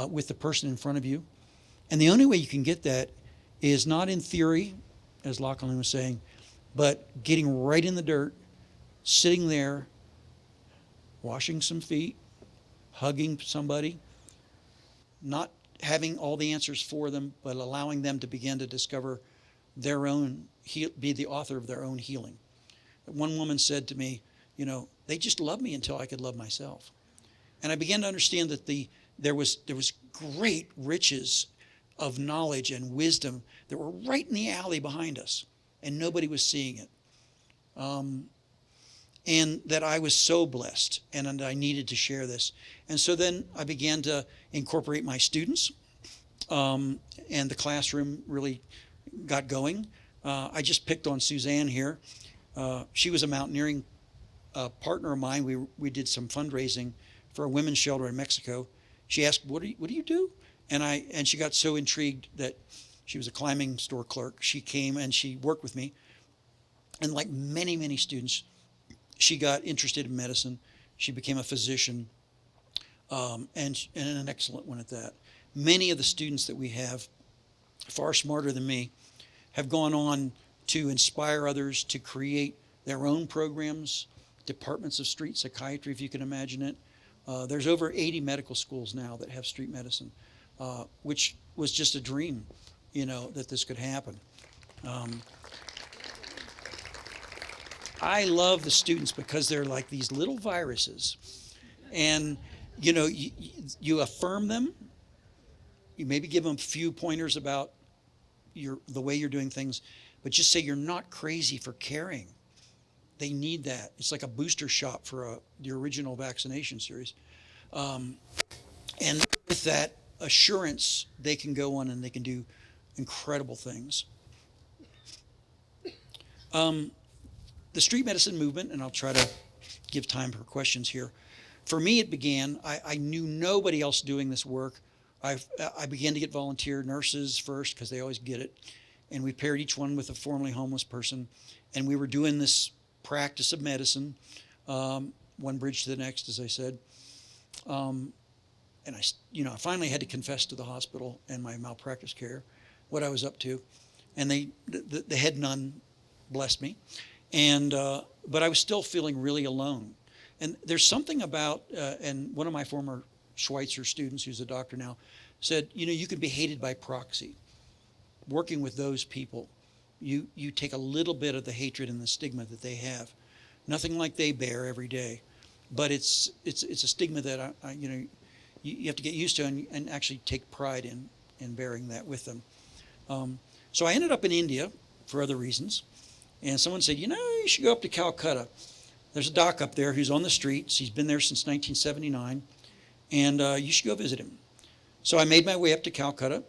with the person in front of you. And the only way you can get that is not in theory, as Lachlan was saying, but getting right in the dirt, sitting there, washing some feet, hugging somebody, not having all the answers for them, but allowing them to begin to discover their own, be the author of their own healing. One woman said to me, they just loved me until I could love myself. And I began to understand that there was great riches of knowledge and wisdom that were right in the alley behind us, and nobody was seeing it. And that I was so blessed, and I needed to share this. And so then I began to incorporate my students, and the classroom really got going. I just picked on Suzanne here. She was a mountaineering partner of mine. We did some fundraising for a women's shelter in Mexico. She asked, what do you do? And she got so intrigued that she was a climbing store clerk. She came and she worked with me. And like many, many students, she got interested in medicine. She became a physician, and an excellent one at that. Many of the students that we have, far smarter than me, have gone on to inspire others to create their own programs, departments of street psychiatry, if you can imagine it. There's over 80 medical schools now that have street medicine, which was just a dream, that this could happen. I love the students because they're like these little viruses. And, you affirm them. You maybe give them a few pointers about the way you're doing things, but just say you're not crazy for caring. They need that. It's like a booster shot for the original vaccination series. And with that assurance, they can go on and they can do incredible things. The street medicine movement, and I'll try to give time for questions here. For me, it began, I knew nobody else doing this work. I began to get volunteer nurses first because they always get it. and we paired each one with a formerly homeless person, and we were doing this practice of medicine, one bridge to the next, as I said. And I finally had to confess to the hospital and my malpractice care what I was up to, and the head nun blessed me, and but I was still feeling really alone. And there's something about, and one of my former Schweitzer students, who's a doctor now, said, you can be hated by proxy. Working with those people, you take a little bit of the hatred and the stigma that they have, nothing like they bear every day, but it's a stigma that you have to get used to and actually take pride in bearing that with them. So I ended up in India for other reasons, and someone said, you should go up to Calcutta. There's a doc up there who's on the streets. He's been there since 1979, and you should go visit him. So I made my way up to Calcutta.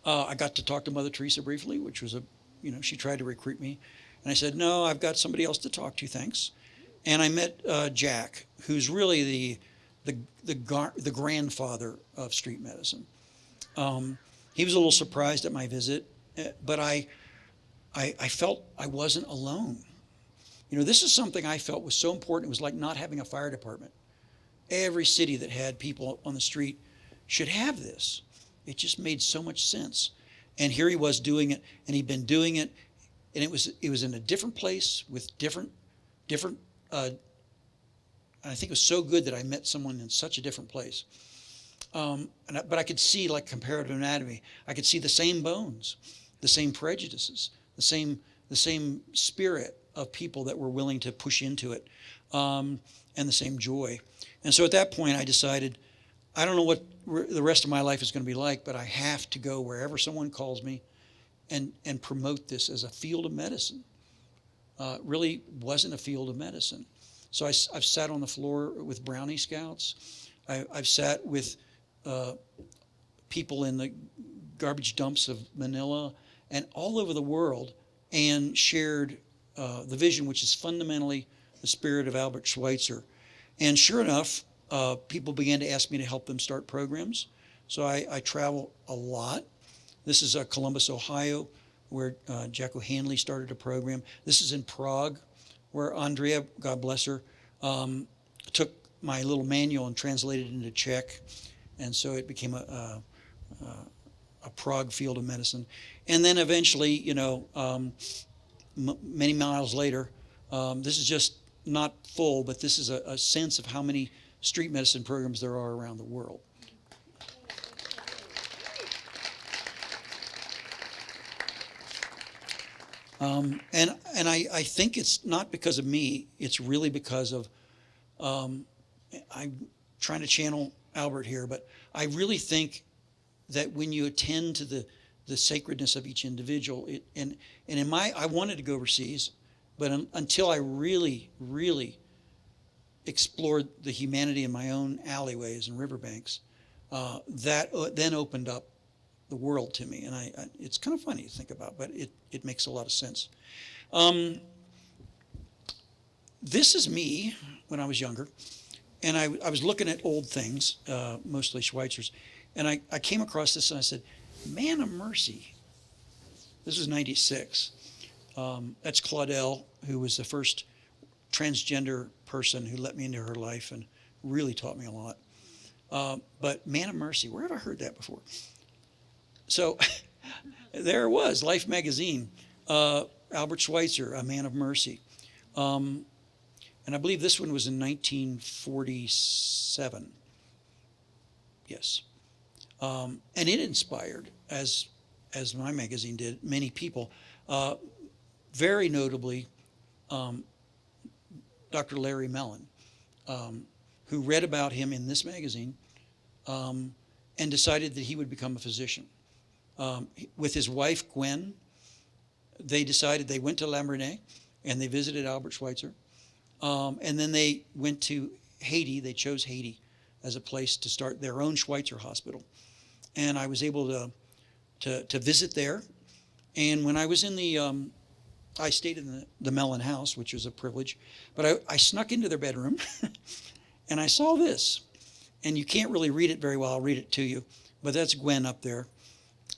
I got to talk to Mother Teresa briefly, which was she tried to recruit me. And I said, no, I've got somebody else to talk to, thanks. And I met Jack, who's really the grandfather of street medicine. He was a little surprised at my visit, but I felt I wasn't alone. This is something I felt was so important. It was like not having a fire department. Every city that had people on the street should have this. It just made so much sense. And here he was doing it, and he'd been doing it, and it was in a different place with different. And I think it was so good that I met someone in such a different place. But I could see, like comparative anatomy, I could see the same bones, the same prejudices, the same spirit of people that were willing to push into it, and the same joy. And so at that point, I decided, I don't know what the rest of my life is going to be like, but I have to go wherever someone calls me and promote this as a field of medicine. Really wasn't a field of medicine. So I've sat on the floor with Brownie Scouts. I've sat with people in the garbage dumps of Manila and all over the world and shared the vision, which is fundamentally the spirit of Albert Schweitzer. And sure enough, people began to ask me to help them start programs. So I travel a lot. This is Columbus, Ohio, where Jacko Hanley started a program. This is in Prague, where Andrea, God bless her, took my little manual and translated it into Czech. And so it became a Prague field of medicine. And then eventually, many miles later, this is just not full, but this is a sense of how many street medicine programs there are around the world. And I think it's not because of me, it's really because of, I'm trying to channel Albert here, but I really think that when you attend to the sacredness of each individual, I wanted to go overseas, but until I really, really explored the humanity in my own alleyways and riverbanks, that then opened up the world to me. And it's kind of funny to think about, but it makes a lot of sense. This is me when I was younger, and I was looking at old things, mostly Schweitzer's, and I came across this and I said, Man of Mercy. This was 96. That's Claudel, who was the first transgender person who let me into her life and really taught me a lot. But Man of Mercy, where have I heard that before? So there it was, Life magazine, Albert Schweitzer, A Man of Mercy. And I believe this one was in 1947. Yes. And it inspired, as my magazine did, many people. Very notably, Dr. Larry Mellon, who read about him in this magazine and decided that he would become a physician. With his wife, Gwen, they went to Lambaréné and they visited Albert Schweitzer. And then they went to Haiti. They chose Haiti as a place to start their own Schweitzer hospital. And I was able to visit there. And when I was in I stayed in the Mellon house, which was a privilege, but I snuck into their bedroom and I saw this. And you can't really read it very well. I'll read it to you. But that's Gwen up there.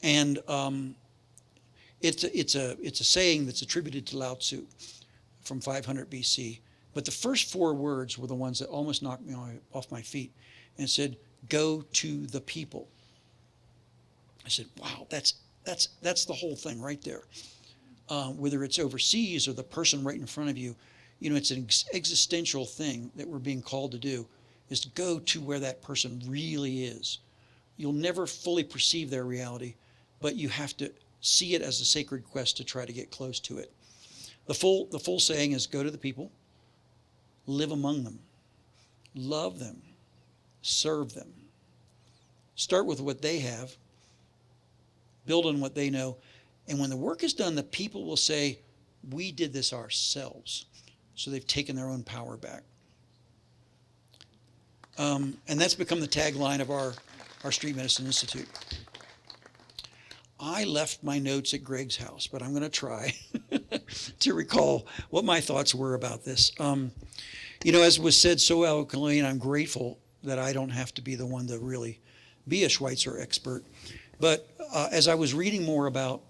And It's a saying that's attributed to Lao Tzu from 500 BC. But the first 4 words were the ones that almost knocked me off my feet, and it said, "Go to the people." I said, "Wow, that's the whole thing right there." Whether it's overseas or the person right in front of you, it's an existential thing that we're being called to do, is to go to where that person really is. You'll never fully perceive their reality, but you have to see it as a sacred quest to try to get close to it. The full saying is, go to the people, live among them, love them, serve them. Start with what they have, build on what they know, and when the work is done, the people will say, we did this ourselves. So they've taken their own power back. And that's become the tagline of our Street Medicine Institute. I left my notes at Greg's house, but I'm going to try to recall what my thoughts were about this. As was said so eloquently, and I'm grateful that I don't have to be the one to really be a Schweitzer expert. But as I was reading more about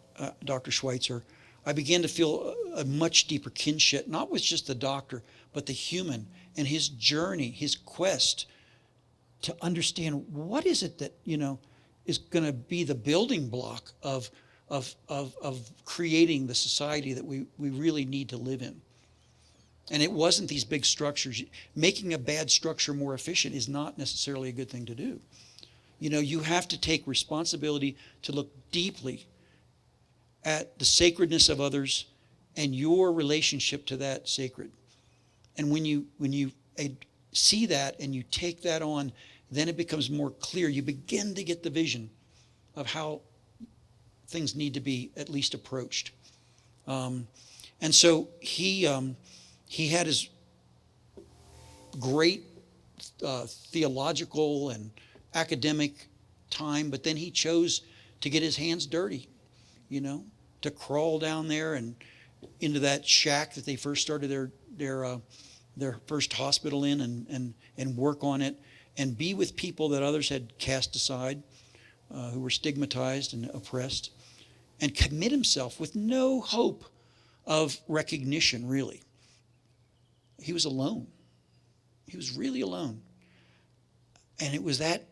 Dr. Schweitzer, I began to feel a much deeper kinship, not with just the doctor, but the human and his journey, his quest to understand what is it that, is going to be the building block of creating the society that we really need to live in. And it wasn't these big structures. Making a bad structure more efficient is not necessarily a good thing to do. You have to take responsibility to look deeply at the sacredness of others and your relationship to that sacred. And when you see that and you take that on, then it becomes more clear. You begin to get the vision of how things need to be at least approached. And so he had his great theological and academic time, but then he chose to get his hands dirty, to crawl down there and into that shack that they first started their first hospital in and work on it and be with people that others had cast aside, who were stigmatized and oppressed, and commit himself with no hope of recognition, really. He was alone. He was really alone. And it was that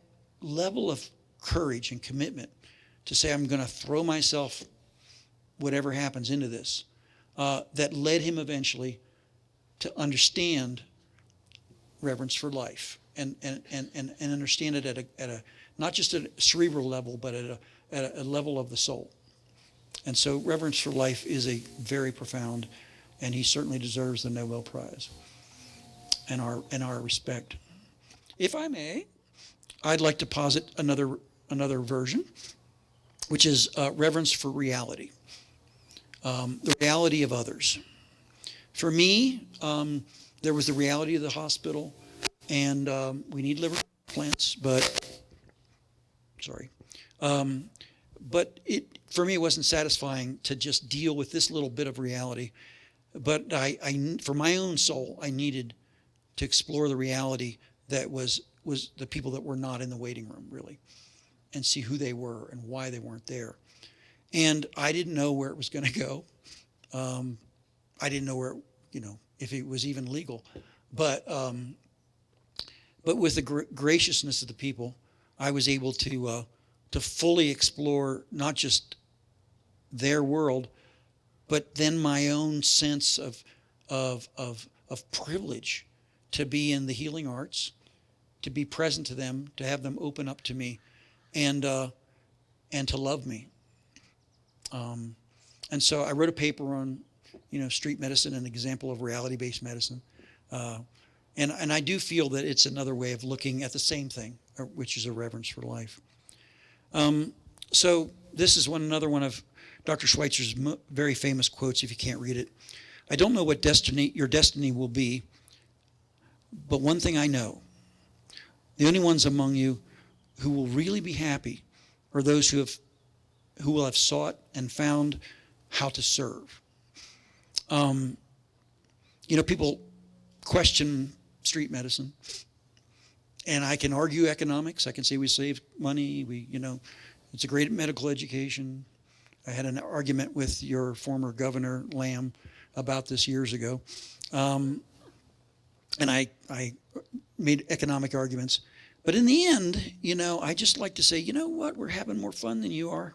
level of courage and commitment to say, I'm going to throw myself, whatever happens, into this, that led him eventually to understand reverence for life and understand it at a not just at a cerebral level, but at a level of the soul. And so reverence for life is a very profound, and he certainly deserves the Nobel Prize and our respect. If I may, I'd like to posit another version, which is reverence for reality, the reality of others. For me, there was the reality of the hospital, and we need liver plants, but for me, it wasn't satisfying to just deal with this little bit of reality. But I for my own soul, I needed to explore the reality that was the people that were not in the waiting room, really, and see who they were and why they weren't there. And I didn't know where it was going to go. I didn't know where, if it was even legal. But with the graciousness of the people, I was able to fully explore not just their world, but then my own sense of privilege to be in the healing arts, to be present to them, to have them open up to me, and to love me. And so I wrote a paper on, street medicine, an example of reality-based medicine. And I do feel that it's another way of looking at the same thing, which is a reverence for life. So this is another one of Dr. Schweitzer's very famous quotes, if you can't read it. I don't know what your destiny will be, but one thing I know, the only ones among you who will really be happy are those who will have sought and found how to serve. People question street medicine, and I can argue economics. I can say we save money. It's a great medical education. had an argument with your former governor, Lamb, about this years ago. And I made economic arguments. But in the end, I just like to say, you know what? We're having more fun than you are.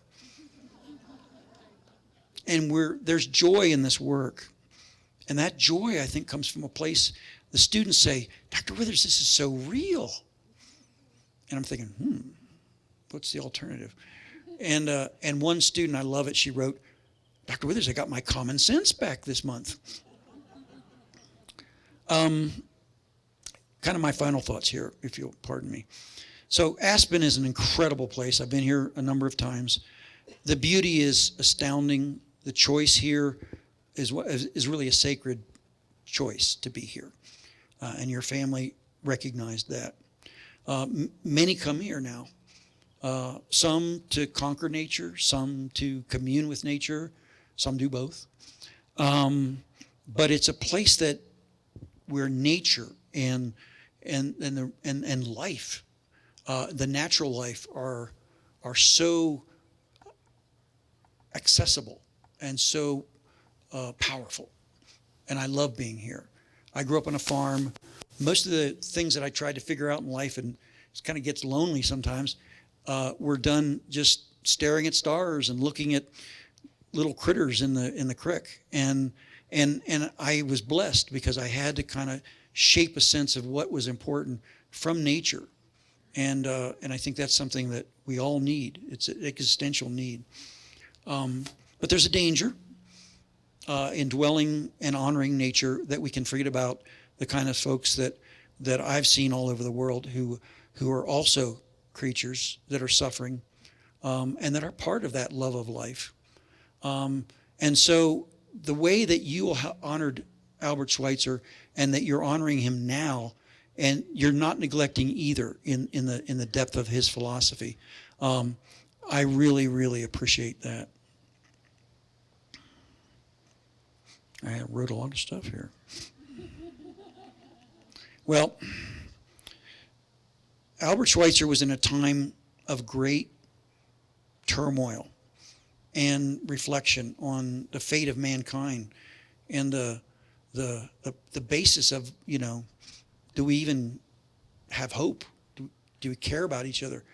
And there's joy in this work. And that joy, I think, comes from a place, the students say, Dr. Withers, this is so real. And I'm thinking, what's the alternative? And one student, I love it, she wrote, Dr. Withers, I got my common sense back this month. Kind of my final thoughts here, if you'll pardon me. So Aspen is an incredible place. I've been here a number of times. The beauty is astounding. The choice here is really a sacred choice to be here. And your family recognized that. Many come here now. Some to conquer nature, some to commune with nature, some do both. But it's a place where nature and life, the natural life, are so accessible and so powerful. And I love being here. I grew up on a farm. Most of the things that I tried to figure out in life, and it kind of gets lonely sometimes, were done just staring at stars and looking at little critters in the creek. And I was blessed because I had to kind of shape a sense of what was important from nature. And I think that's something that we all need. It's an existential need. But there's a danger in dwelling and honoring nature that we can forget about the kind of folks that I've seen all over the world who are also creatures that are suffering and that are part of that love of life. And so the way that you honored Albert Schweitzer and that you're honoring him now, and you're not neglecting either in the depth of his philosophy, I really, really appreciate that. I wrote a lot of stuff here. Well, Albert Schweitzer was in a time of great turmoil and reflection on the fate of mankind and the basis of, do we even have hope? Do we care about each other?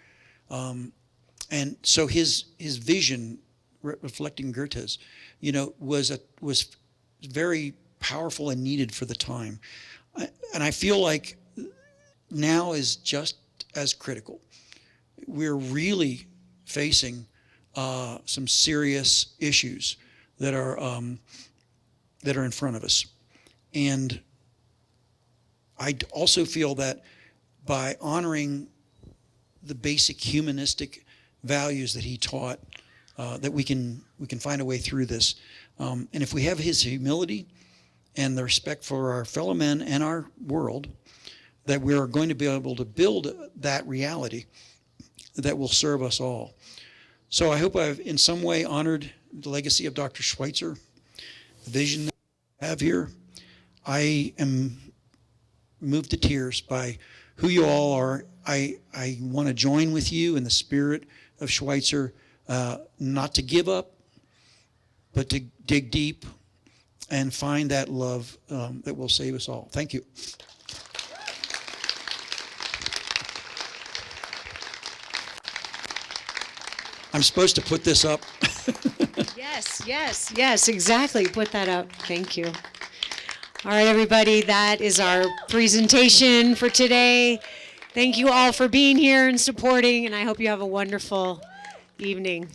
And so his vision, reflecting Goethe's, was very powerful and needed for the time. And I feel like now is just as critical. We're really facing some serious issues that are in front of us. And I also feel that by honoring the basic humanistic values that he taught, that we can find a way through this. And if we have his humility and the respect for our fellow men and our world, that we are going to be able to build that reality that will serve us all. So I hope I've in some way honored the legacy of Dr. Schweitzer, the vision that I have here. I am moved to tears by who you all are. I want to join with you in the spirit of Schweitzer, not to give up, but to dig deep and find that love that will save us all. Thank you. I'm supposed to put this up. Yes, exactly. Put that up. Thank you. All right, everybody, that is our presentation for today. Thank you all for being here and supporting, and I hope you have a wonderful evening.